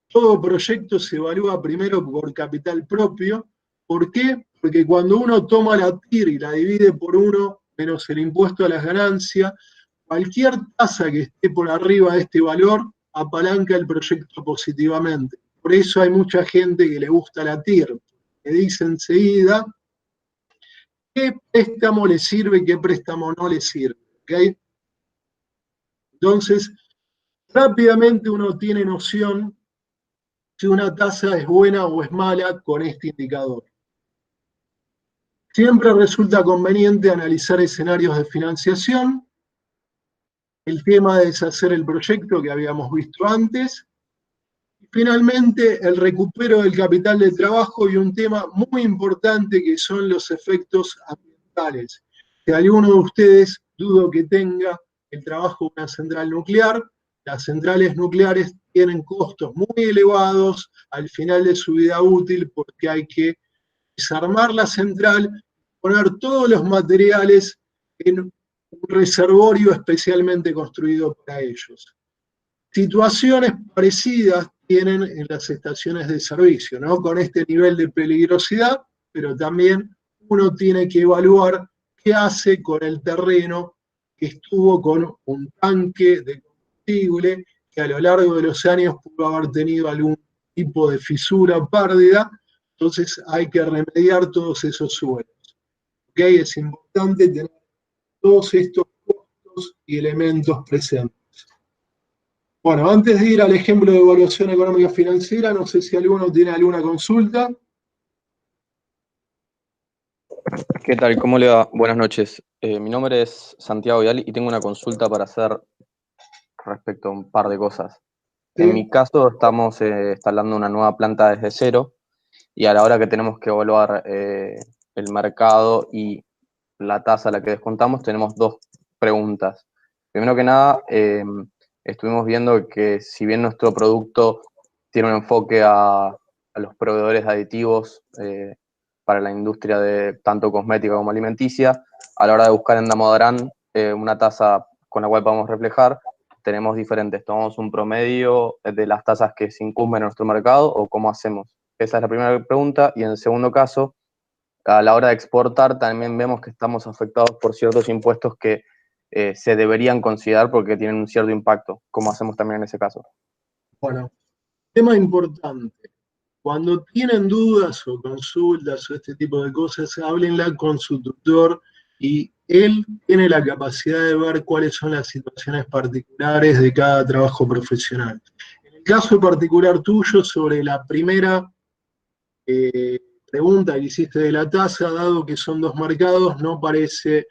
Todo proyecto se evalúa primero por capital propio. ¿Por qué? Porque cuando uno toma la TIR y la divide por 1 menos el impuesto a las ganancias, cualquier tasa que esté por arriba de este valor apalanca el proyecto positivamente. Por eso hay mucha gente que le gusta la TIR, que dice enseguida qué préstamo le sirve y qué préstamo no le sirve. ¿Okay? Entonces, rápidamente uno tiene noción si una tasa es buena o es mala con este indicador. Siempre resulta conveniente analizar escenarios de financiación, el tema de deshacer el proyecto que habíamos visto antes, Y finalmente, el recupero del capital de trabajo y un tema muy importante que son los efectos ambientales. Si alguno de ustedes dudo que tenga el trabajo de una central nuclear, las centrales nucleares tienen costos muy elevados al final de su vida útil porque hay que desarmar la central, poner todos los materiales en un reservorio especialmente construido para ellos. Situaciones parecidas tienen en las estaciones de servicio, ¿no? Con este nivel de peligrosidad, pero también uno tiene que evaluar qué hace con el terreno que estuvo con un tanque de combustible que a lo largo de los años pudo haber tenido algún tipo de fisura o pérdida, entonces hay que remediar todos esos suelos. ¿Okay? Es importante tener todos estos costos y elementos presentes. Bueno, antes de ir al ejemplo de evaluación económica financiera, no sé si alguno tiene alguna consulta. ¿Qué tal? ¿Cómo le va? Buenas noches. Mi nombre es Santiago Vial y tengo una consulta para hacer respecto a un par de cosas. Sí. En mi caso, estamos instalando una nueva planta desde cero y a la hora que tenemos que evaluar el mercado y la tasa a la que descontamos, tenemos dos preguntas. Primero que nada, estuvimos viendo que si bien nuestro producto tiene un enfoque a los proveedores de aditivos para la industria de tanto cosmética como alimenticia, a la hora de buscar en Damodaran una tasa con la cual podamos reflejar, tenemos diferentes. ¿Tomamos un promedio de las tasas que se incumben en nuestro mercado o cómo hacemos? Esa es la primera pregunta. Y en el segundo caso, a la hora de exportar también vemos que estamos afectados por ciertos impuestos que se deberían considerar porque tienen un cierto impacto. ¿Cómo hacemos también en ese caso? Bueno, tema importante. Cuando tienen dudas o consultas o este tipo de cosas, háblenla con su tutor y él tiene la capacidad de ver cuáles son las situaciones particulares de cada trabajo profesional. En el caso particular tuyo, sobre la primera pregunta que hiciste de la tasa, dado que son dos mercados, no parece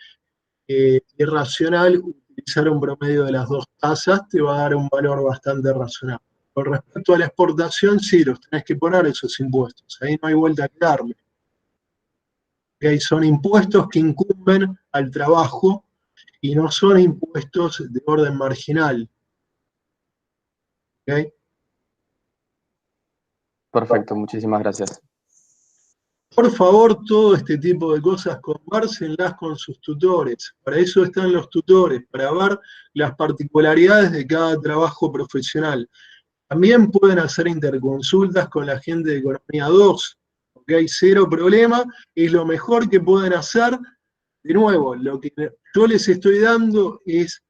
irracional utilizar un promedio de las dos tasas, te va a dar un valor bastante razonable. Con respecto a la exportación, sí, los tenés que poner esos impuestos, ahí no hay vuelta que darle. ¿Okay? Son impuestos que incumben al trabajo y no son impuestos de orden marginal. ¿Okay? Perfecto, muchísimas gracias. Por favor, todo este tipo de cosas convérsenlas con sus tutores. Para eso están los tutores, para ver las particularidades de cada trabajo profesional. También pueden hacer interconsultas con la gente de Economía 2, porque hay cero problema, es lo mejor que pueden hacer. De nuevo, lo que yo les estoy dando es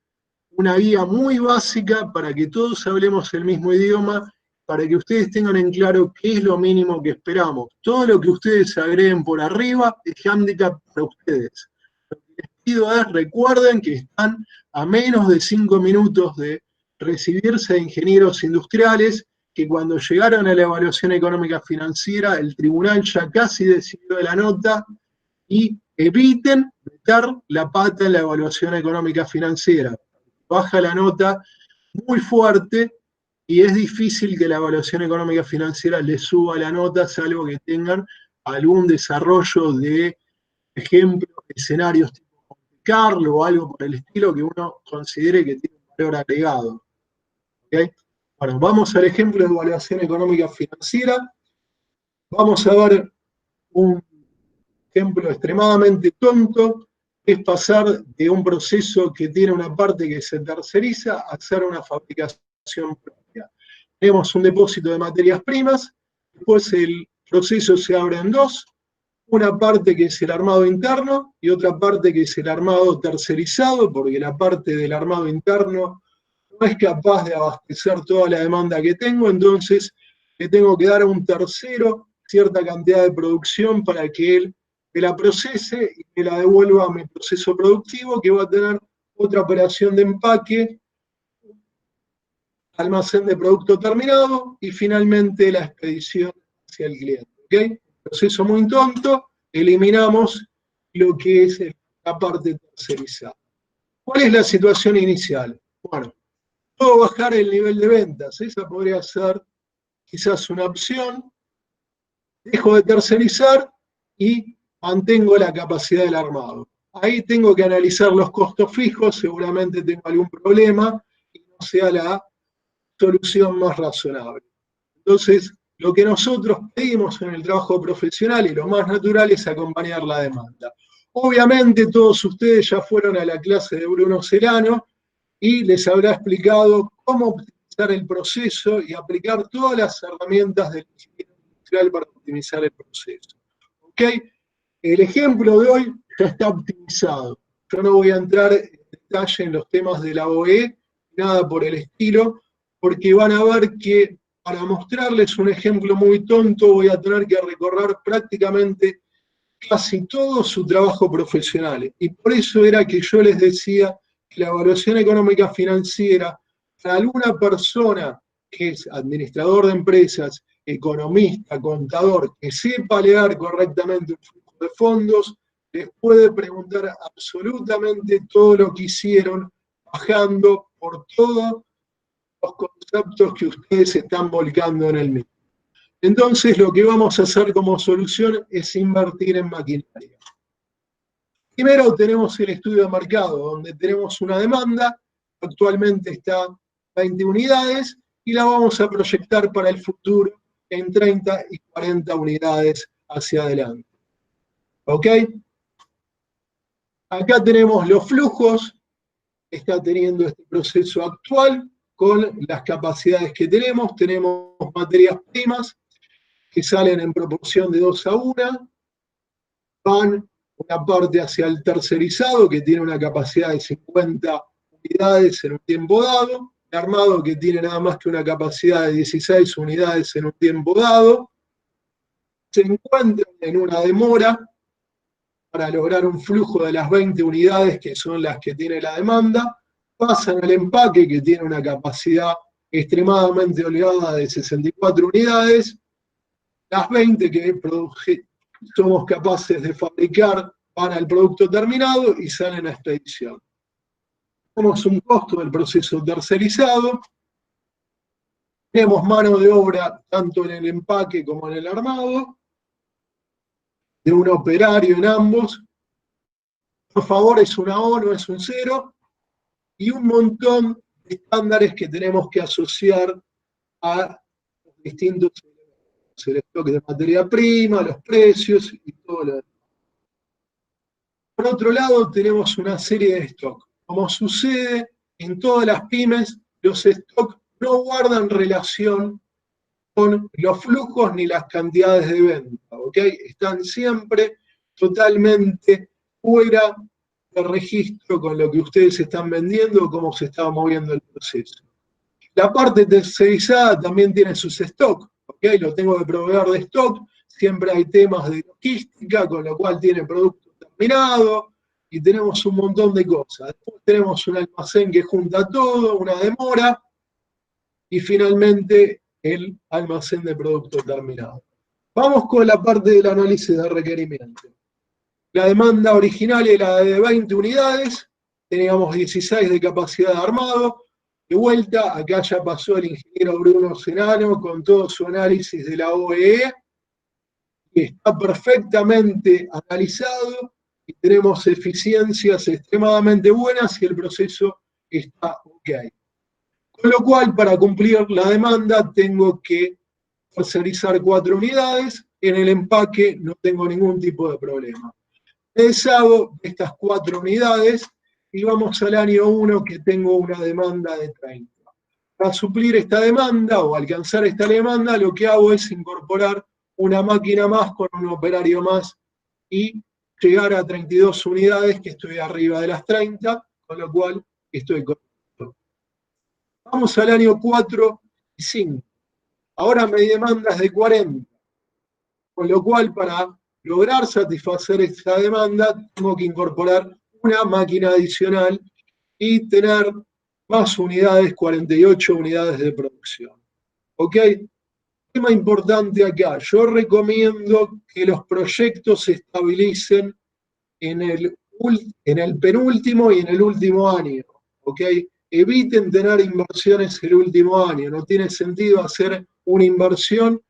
una guía muy básica para que todos hablemos el mismo idioma, para que ustedes tengan en claro qué es lo mínimo que esperamos. Todo lo que ustedes agreguen por arriba es handicap para ustedes. Lo que les pido es, recuerden que están a menos de 5 minutos de recibirse de ingenieros industriales, que cuando llegaron a la evaluación económica financiera, el tribunal ya casi decidió de la nota, y eviten meter la pata en la evaluación económica financiera. Baja la nota muy fuerte y es difícil que la evaluación económica financiera le suba la nota, salvo que tengan algún desarrollo de ejemplos, escenarios tipo Monte Carlo o algo por el estilo que uno considere que tiene un valor agregado. ¿Okay? Bueno, vamos al ejemplo de evaluación económica financiera. Vamos a ver un ejemplo extremadamente tonto, es pasar de un proceso que tiene una parte que se terceriza a hacer una fabricación propia. Tenemos un depósito de materias primas, después el proceso se abre en dos, una parte que es el armado interno y otra parte que es el armado tercerizado, porque la parte del armado interno no es capaz de abastecer toda la demanda que tengo, entonces le tengo que dar a un tercero cierta cantidad de producción para que él me la procese y me la devuelva a mi proceso productivo, que va a tener otra operación de empaque, almacén de producto terminado y finalmente la expedición hacia el cliente. ¿Okay? Proceso muy tonto, eliminamos lo que es la parte tercerizada. ¿Cuál es la situación inicial? Bueno, puedo bajar el nivel de ventas, esa podría ser quizás una opción, dejo de tercerizar y mantengo la capacidad del armado. Ahí tengo que analizar los costos fijos, seguramente tengo algún problema y no sea la solución más razonable. Entonces, lo que nosotros pedimos en el trabajo profesional y lo más natural es acompañar la demanda. Obviamente todos ustedes ya fueron a la clase de Bruno Celano y les habrá explicado cómo optimizar el proceso y aplicar todas las herramientas del ingeniero industrial para optimizar el proceso. ¿Ok? El ejemplo de hoy ya está optimizado. Yo no voy a entrar en detalle en los temas de la OE, nada por el estilo, porque van a ver que para mostrarles un ejemplo muy tonto voy a tener que recorrer prácticamente casi todo su trabajo profesional. Y por eso era que yo les decía que la evaluación económica financiera para alguna persona que es administrador de empresas, economista, contador, que sepa leer correctamente un flujo de fondos, les puede preguntar absolutamente todo lo que hicieron, bajando por todos los conceptos que ustedes están volcando en el mismo. Entonces, lo que vamos a hacer como solución es invertir en maquinaria. Primero tenemos el estudio de mercado, donde tenemos una demanda, actualmente está 20 unidades, y la vamos a proyectar para el futuro en 30 y 40 unidades hacia adelante. ¿Ok? Acá tenemos los flujos que está teniendo este proceso actual con las capacidades que tenemos. Tenemos materias primas que salen en proporción de 2 a 1, van una parte hacia el tercerizado, que tiene una capacidad de 50 unidades en un tiempo dado, el armado, que tiene nada más que una capacidad de 16 unidades en un tiempo dado, se encuentran en una demora para lograr un flujo de las 20 unidades, que son las que tiene la demanda, pasan al empaque, que tiene una capacidad extremadamente holgada de 64 unidades, las 20 que somos capaces de fabricar van al producto terminado y salen a expedición. Tenemos un costo del proceso tercerizado, tenemos mano de obra tanto en el empaque como en el armado, de un operario en ambos, por favor es una O, no es un 0, y un montón de estándares que tenemos que asociar a los distintos elementos, el stock de materia prima, los precios y todo lo demás. Por otro lado, tenemos una serie de stock. Como sucede en todas las pymes, los stock no guardan relación con los flujos ni las cantidades de venta, ¿ok? Están siempre totalmente fuera de registro con lo que ustedes están vendiendo o cómo se está moviendo el proceso. La parte tercerizada también tiene sus stock, ¿ok? Lo tengo que proveer de stock, siempre hay temas de logística, con lo cual tiene producto terminado, y tenemos un montón de cosas. Después tenemos un almacén que junta todo, una demora, y finalmente el almacén de producto terminado. Vamos con la parte del análisis de requerimiento. La demanda original era de 20 unidades, teníamos 16 de capacidad de armado. De vuelta, acá ya pasó el ingeniero Bruno Celano con todo su análisis de la OEE, que está perfectamente analizado y tenemos eficiencias extremadamente buenas y el proceso está ok. Con lo cual, para cumplir la demanda, tengo que tercerizar 4 unidades, en el empaque no tengo ningún tipo de problema. Me deshago de estas 4 unidades y vamos al año 1 que tengo una demanda de 30. Para suplir esta demanda o alcanzar esta demanda, lo que hago es incorporar una máquina más con un operario más y llegar a 32 unidades, que estoy arriba de las 30, con lo cual estoy correcto. Vamos al año 4 y 5. Ahora mi demanda es de 40, con lo cual para lograr satisfacer esta demanda tengo que incorporar una máquina adicional y tener más unidades, 48 unidades de producción. ¿Ok? Tema importante acá, yo recomiendo que los proyectos se estabilicen en el penúltimo y en el último año. ¿Ok? Eviten tener inversiones el último año, no tiene sentido hacer una inversión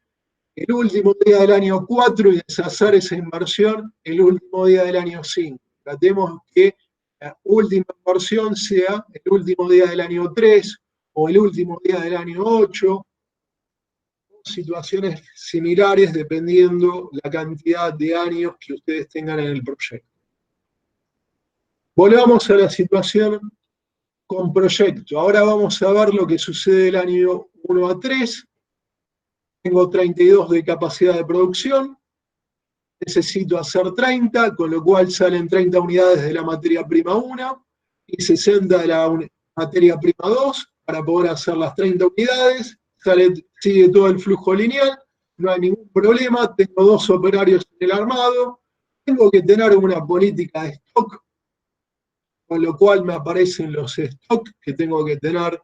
el último día del año 4 y deshacer esa inversión el último día del año 5. Tratemos que la última inversión sea el último día del año 3 o el último día del año 8, situaciones similares dependiendo la cantidad de años que ustedes tengan en el proyecto. Volvamos a la situación con proyecto. Ahora vamos a ver lo que sucede del año 1 a 3. Tengo 32 de capacidad de producción, necesito hacer 30, con lo cual salen 30 unidades de la materia prima 1 y 60 de la materia prima 2 para poder hacer las 30 unidades. Sigue todo el flujo lineal, no hay ningún problema, tengo 2 operarios en el armado, tengo que tener una política de stock, con lo cual me aparecen los stocks que tengo que tener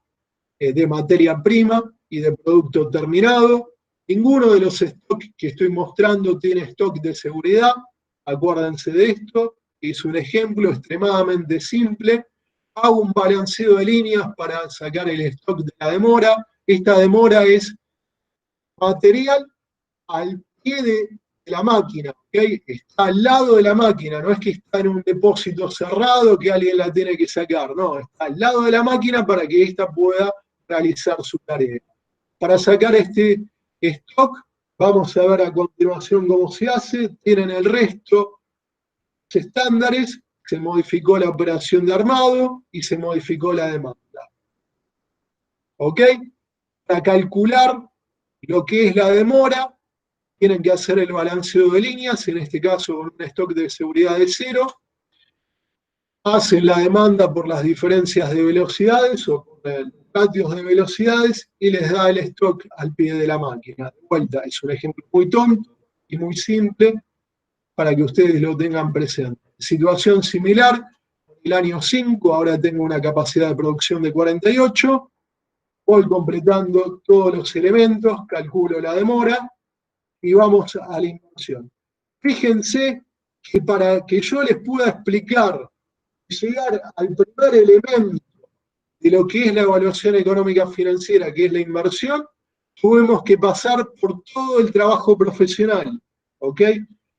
de materia prima y de producto terminado. Ninguno de los stocks que estoy mostrando tiene stock de seguridad, acuérdense de esto, es un ejemplo extremadamente simple. Hago un balanceo de líneas para sacar el stock de la demora. Esta demora es material al pie de la máquina, ¿okay? Está al lado de la máquina, no es que está en un depósito cerrado que alguien la tiene que sacar, no, está al lado de la máquina para que ésta pueda realizar su tarea. Para sacar este stock, vamos a ver a continuación cómo se hace. Tienen el resto estándares, se modificó la operación de armado y se modificó la demanda. ¿Ok? Para calcular lo que es la demora, tienen que hacer el balanceo de líneas, en este caso con un stock de seguridad de 0. Hacen la demanda por las diferencias de velocidades o por los ratios de velocidades y les da el stock al pie de la máquina. De vuelta, es un ejemplo muy tonto y muy simple para que ustedes lo tengan presente. Situación similar, en el año 5, ahora tengo una capacidad de producción de 48, voy completando todos los elementos, calculo la demora y vamos a la inversión. Fíjense que para que yo les pueda explicar, llegar al primer elemento de lo que es la evaluación económica financiera, que es la inversión, tuvimos que pasar por todo el trabajo profesional, ¿ok?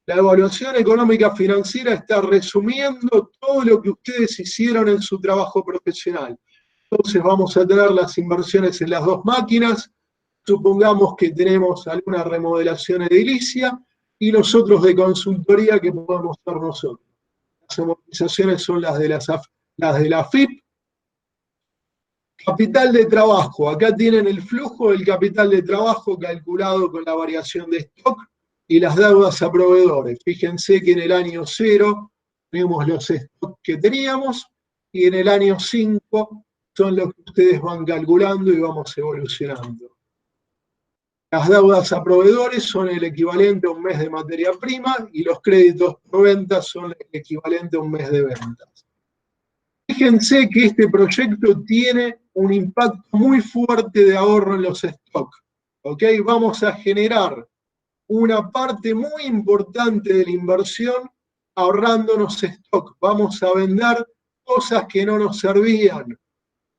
La evaluación económica financiera está resumiendo todo lo que ustedes hicieron en su trabajo profesional. Entonces vamos a tener las inversiones en las 2 máquinas, supongamos que tenemos alguna remodelación edilicia y los otros de consultoría que podemos hacer nosotros. Las amortizaciones son las de la FIP. Capital de trabajo, acá tienen el flujo del capital de trabajo calculado con la variación de stock y las deudas a proveedores. Fíjense que en el año 0 tenemos los stocks que teníamos y en el año 5 son los que ustedes van calculando y vamos evolucionando. Las deudas a proveedores son el equivalente a un mes de materia prima y los créditos por ventas son el equivalente a un mes de ventas. Fíjense que este proyecto tiene un impacto muy fuerte de ahorro en los stocks. ¿Okay? Vamos a generar una parte muy importante de la inversión ahorrándonos stock. Vamos a vender cosas que no nos servían.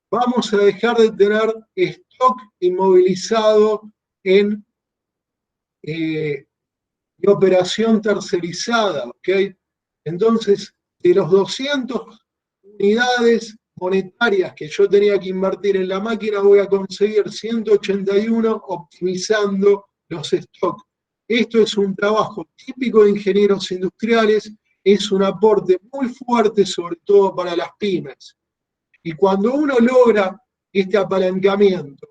Vamos a dejar de tener stock inmovilizado en operación tercerizada. ¿Okay? Entonces, de los 200 unidades monetarias que yo tenía que invertir en la máquina, voy a conseguir 181 optimizando los stocks. Esto es un trabajo típico de ingenieros industriales, es un aporte muy fuerte, sobre todo para las pymes. Y cuando uno logra este apalancamiento,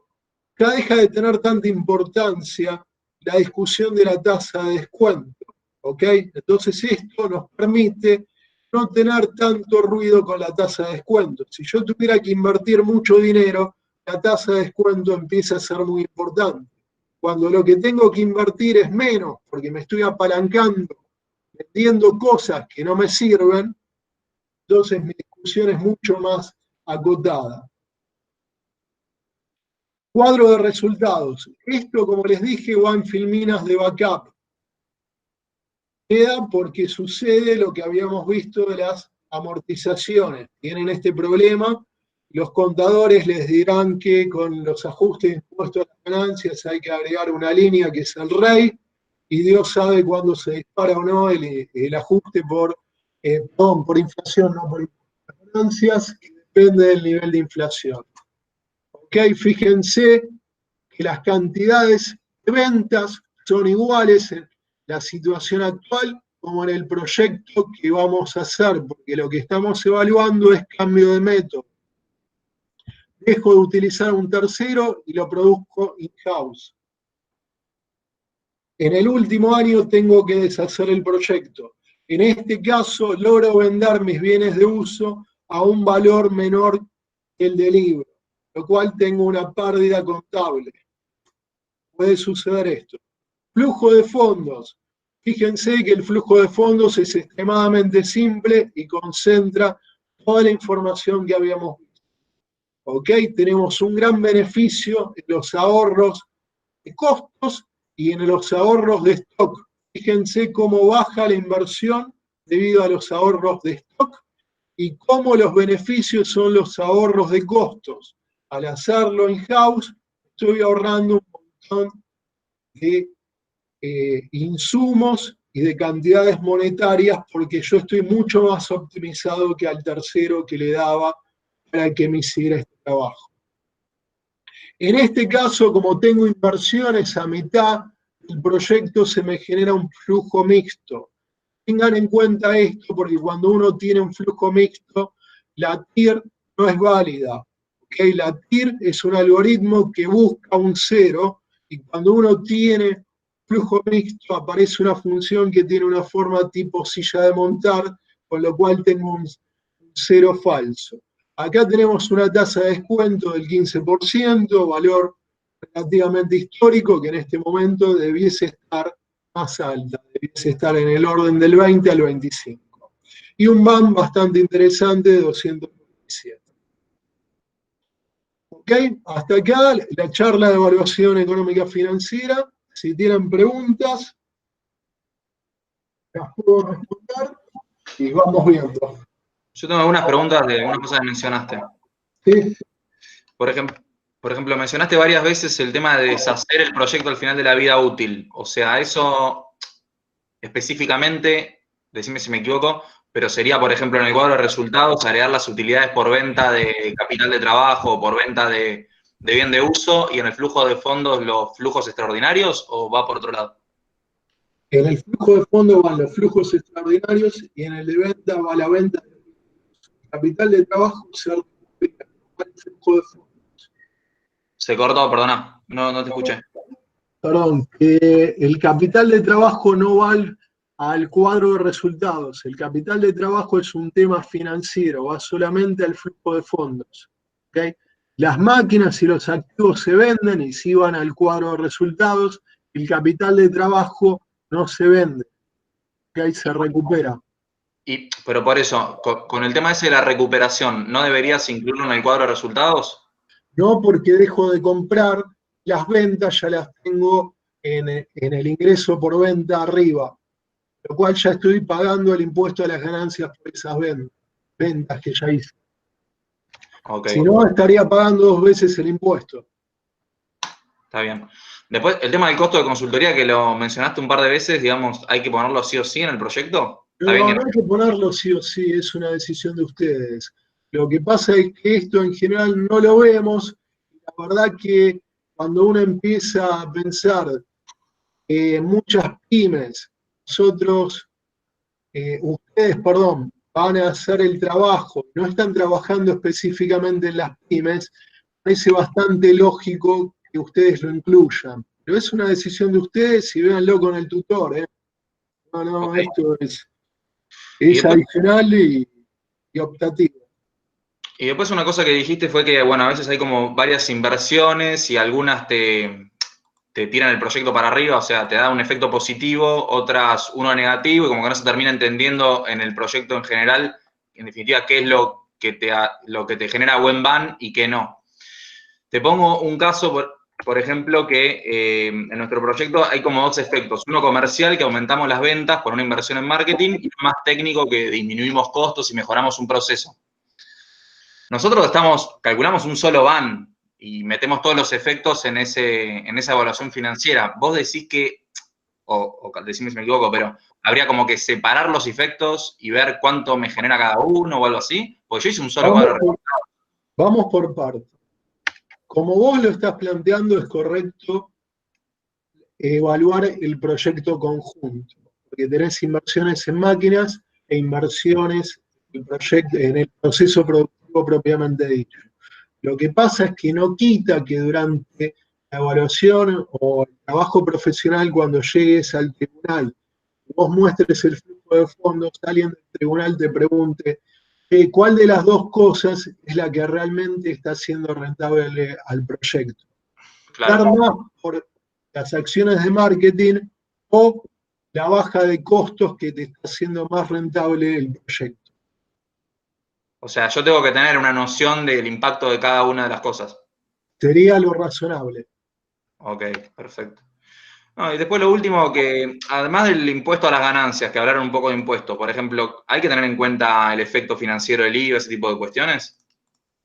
ya deja de tener tanta importancia la discusión de la tasa de descuento. ¿Ok? Entonces esto nos permite no tener tanto ruido con la tasa de descuento. Si yo tuviera que invertir mucho dinero, la tasa de descuento empieza a ser muy importante. Cuando lo que tengo que invertir es menos, porque me estoy apalancando, vendiendo cosas que no me sirven, entonces mi discusión es mucho más acotada. Cuadro de resultados. Esto, como les dije, va en filminas de backup. Queda porque sucede lo que habíamos visto de las amortizaciones. Tienen este problema los contadores les dirán que con los ajustes de impuestos a las ganancias hay que agregar una línea que es el REI, y Dios sabe cuándo se dispara o no el ajuste por inflación, no por impuestos a las ganancias, que depende del nivel de inflación. Ok, fíjense que las cantidades de ventas son iguales en la situación actual como en el proyecto que vamos a hacer, porque lo que estamos evaluando es cambio de método. Dejo de utilizar un tercero y lo produzco in-house. En el último año tengo que deshacer el proyecto. En este caso, logro vender mis bienes de uso a un valor menor que el del libro, lo cual tengo una pérdida contable. Puede suceder esto. Flujo de fondos. Fíjense que el flujo de fondos es extremadamente simple y concentra toda la información que habíamos visto. ¿Ok? Tenemos un gran beneficio en los ahorros de costos y en los ahorros de stock. Fíjense cómo baja la inversión debido a los ahorros de stock y cómo los beneficios son los ahorros de costos. Al hacerlo in-house, estoy ahorrando un montón de insumos y de cantidades monetarias porque yo estoy mucho más optimizado que al tercero que le daba para que me hiciera este trabajo. En este caso, como tengo inversiones a mitad, el proyecto se me genera un flujo mixto. Tengan en cuenta esto porque cuando uno tiene un flujo mixto, la TIR no es válida. ¿Okay? La TIR es un algoritmo que busca un cero y cuando uno tiene flujo mixto aparece una función que tiene una forma tipo silla de montar, con lo cual tengo un cero falso. Acá tenemos una tasa de descuento del 15%, valor relativamente histórico, que en este momento debiese estar más alta, debiese estar en el orden del 20 al 25. Y un BAM bastante interesante de 227. ¿Ok? Hasta acá la charla de evaluación económica financiera. Si tienen preguntas, las puedo responder y vamos viendo. Yo tengo algunas preguntas de algunas cosas que mencionaste. Sí. Por ejemplo, mencionaste varias veces el tema de deshacer el proyecto al final de la vida útil. O sea, eso específicamente, decime si me equivoco, pero sería, por ejemplo, en el cuadro de resultados, agregar las utilidades por venta de capital de trabajo o por venta de bien de uso, y en el flujo de fondos los flujos extraordinarios, ¿o va por otro lado? En el flujo de fondos van los flujos extraordinarios y en el de venta va la venta de capital de trabajo se recupera el flujo de fondos. Se cortó, perdona, no te escuché. Perdón, que el capital de trabajo no va al cuadro de resultados. El capital de trabajo es un tema financiero, va solamente al flujo de fondos. ¿Okay? Las máquinas y los activos se venden y sí van al cuadro de resultados. El capital de trabajo no se vende. ¿Okay? Se recupera. Pero por eso, con el tema ese de la recuperación, ¿no deberías incluirlo en el cuadro de resultados? No, porque dejo de comprar, las ventas ya las tengo en el ingreso por venta arriba, lo cual ya estoy pagando el impuesto a las ganancias por esas ventas que ya hice. Okay. Si no, estaría pagando 2 veces el impuesto. Está bien. Después, el tema del costo de consultoría, que lo mencionaste un par de veces, digamos, ¿hay que ponerlo sí o sí en el proyecto? No, no hay que ponerlo sí o sí, es una decisión de ustedes. Lo que pasa es que esto en general no lo vemos. La verdad que cuando uno empieza a pensar muchas pymes, ustedes, van a hacer el trabajo, no están trabajando específicamente en las pymes, parece bastante lógico que ustedes lo incluyan. Pero es una decisión de ustedes y véanlo con el tutor. No, okay. Esto es adicional y optativo. Y después una cosa que dijiste fue que, bueno, a veces hay como varias inversiones y algunas te tiran el proyecto para arriba, o sea, te da un efecto positivo, otras uno negativo, y como que no se termina entendiendo en el proyecto en general, en definitiva, qué es lo que te genera buen BAN y qué no. Te pongo un caso, por ejemplo, que en nuestro proyecto hay como 2 efectos. Uno comercial, que aumentamos las ventas por una inversión en marketing, y uno más técnico, que disminuimos costos y mejoramos un proceso. nosotros calculamos un solo van y metemos todos los efectos en esa evaluación financiera. Vos decís que, o decime si me equivoco, pero habría como que separar los efectos y ver cuánto me genera cada uno o algo así, porque yo hice un solo cuadro. Vamos por partes. Como vos lo estás planteando, es correcto evaluar el proyecto conjunto, porque tenés inversiones en máquinas e inversiones en el proceso productivo propiamente dicho. Lo que pasa es que no quita que durante la evaluación o el trabajo profesional, cuando llegues al tribunal, vos muestres el flujo de fondos, alguien del tribunal te pregunte cuál de las dos cosas es la que realmente está haciendo rentable al proyecto. Claro. Dar más por las acciones de marketing o la baja de costos que te está haciendo más rentable el proyecto. O sea, yo tengo que tener una noción del impacto de cada una de las cosas. Sería lo razonable. Ok, perfecto. No, y después lo último, que además del impuesto a las ganancias, que hablaron un poco de impuestos, por ejemplo, ¿hay que tener en cuenta el efecto financiero del IVA, ese tipo de cuestiones?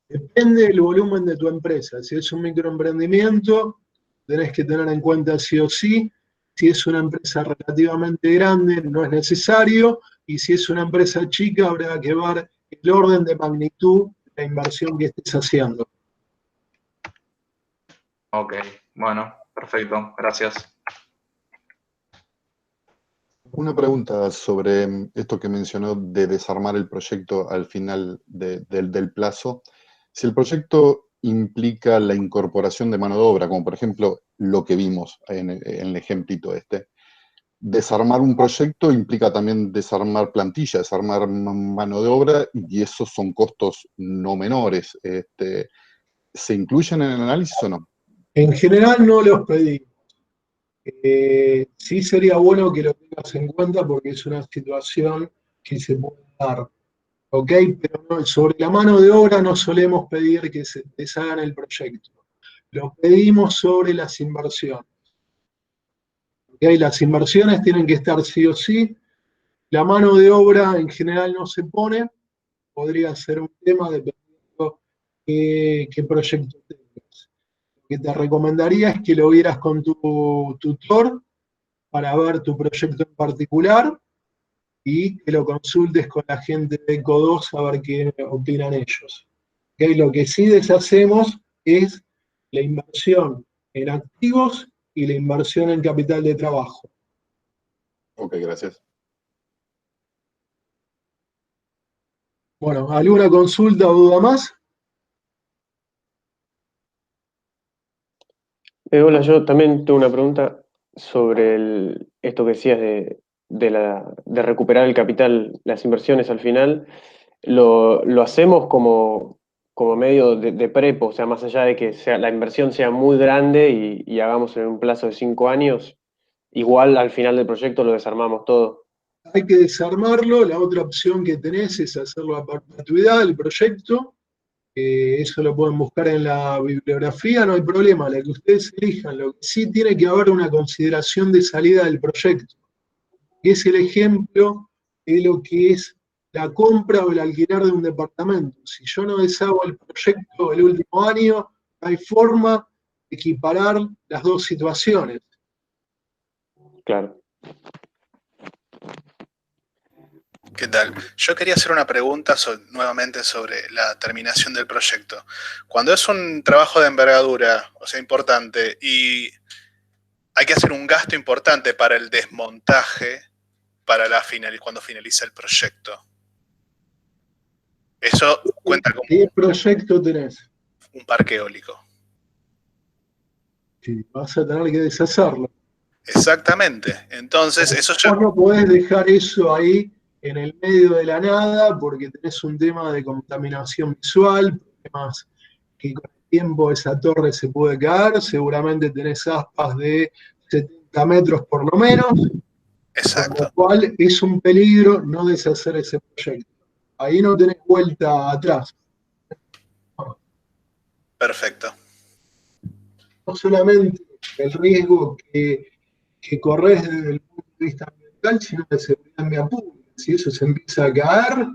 Depende del volumen de tu empresa. Si es un microemprendimiento, tenés que tener en cuenta sí o sí. Si es una empresa relativamente grande, no es necesario. Y si es una empresa chica, habrá que ver el orden de magnitud de la inversión que estés haciendo. Ok, bueno, perfecto, gracias. Una pregunta sobre esto que mencionó de desarmar el proyecto al final del plazo. Si el proyecto implica la incorporación de mano de obra, como por ejemplo lo que vimos en el ejemplito este, desarmar un proyecto implica también desarmar plantilla, desarmar mano de obra, y esos son costos no menores. ¿Se incluyen en el análisis o no? En general no los pedimos. Sí sería bueno que lo tengas en cuenta porque es una situación que se puede dar. ¿Ok? Pero no, sobre la mano de obra no solemos pedir que se deshagan el proyecto. Lo pedimos sobre las inversiones. ¿Ok? Las inversiones tienen que estar sí o sí. La mano de obra en general no se pone. Podría ser un tema dependiendo qué proyecto tengas. Lo que te recomendaría es que lo vieras con tu tutor para ver tu proyecto en particular y que lo consultes con la gente de ECO2 a ver qué opinan ellos. ¿Okay? Lo que sí deshacemos es la inversión en activos y la inversión en capital de trabajo. Ok, gracias. Bueno, ¿alguna consulta o duda más? Hola, yo también tengo una pregunta sobre esto que decías de recuperar el capital, las inversiones al final. ¿Lo hacemos como medio de prepo? O sea, más allá de que la inversión sea muy grande y hagamos en un plazo de 5 años, igual al final del proyecto lo desarmamos todo. Hay que desarmarlo. La otra opción que tenés es hacerlo a perpetuidad del proyecto. Eso lo pueden buscar en la bibliografía, no hay problema, la que ustedes elijan. Lo que sí tiene que haber una consideración de salida del proyecto, que es el ejemplo de lo que es la compra o el alquiler de un departamento. Si yo no deshago el proyecto el último año, no hay forma de equiparar las dos situaciones. Claro. ¿Qué tal? Yo quería hacer una pregunta nuevamente sobre la terminación del proyecto. Cuando es un trabajo de envergadura, o sea, importante, y hay que hacer un gasto importante para el desmontaje cuando finaliza el proyecto. Eso cuenta como ¿Qué proyecto tenés? un parque eólico. Sí, vas a tener que deshacerlo. Exactamente. Entonces, eso ya... Vos no podés dejar eso ahí en el medio de la nada porque tenés un tema de contaminación visual, problemas que con el tiempo esa torre se puede caer, seguramente tenés aspas de 70 metros por lo menos, Exacto. con lo cual es un peligro no deshacer ese proyecto. Ahí no tenés vuelta atrás. Perfecto. No solamente el riesgo que corres desde el punto de vista ambiental, sino de seguridad en vía pública. Si eso se empieza a caer,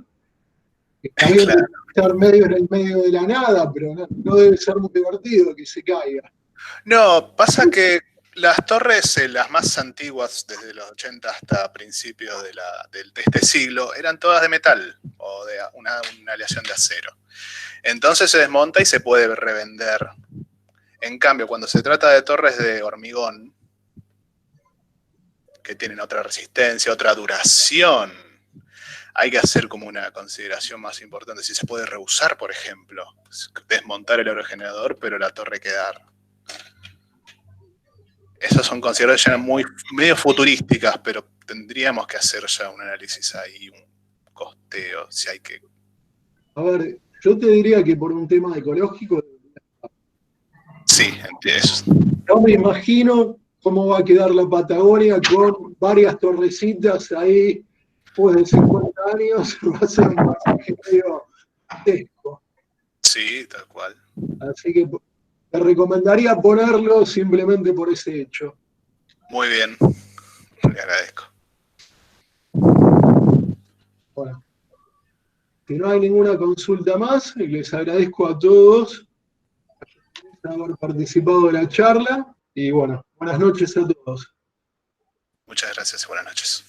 También Claro. debe estar medio en el medio de la nada, pero no debe ser muy divertido que se caiga. No, pasa que las torres, las más antiguas, desde los 80 hasta principios de este siglo, eran todas de metal o de una aleación de acero. Entonces se desmonta y se puede revender. En cambio, cuando se trata de torres de hormigón, que tienen otra resistencia, otra duración, hay que hacer como una consideración más importante. Si se puede reusar, por ejemplo, desmontar el aerogenerador, pero la torre quedar. Esas son consideraciones medio futurísticas, pero tendríamos que hacer ya un análisis ahí, un costeo, si hay que... A ver, yo te diría que por un tema ecológico, Sí, eso. no me imagino cómo va a quedar la Patagonia con varias torrecitas ahí, después de 50 años, va a ser un paisaje medio grotesco. Sí, tal cual. Así que te recomendaría ponerlo simplemente por ese hecho. Muy bien, le agradezco. Bueno, si no hay ninguna consulta más, les agradezco a todos por haber participado de la charla y bueno, buenas noches a todos. Muchas gracias y buenas noches.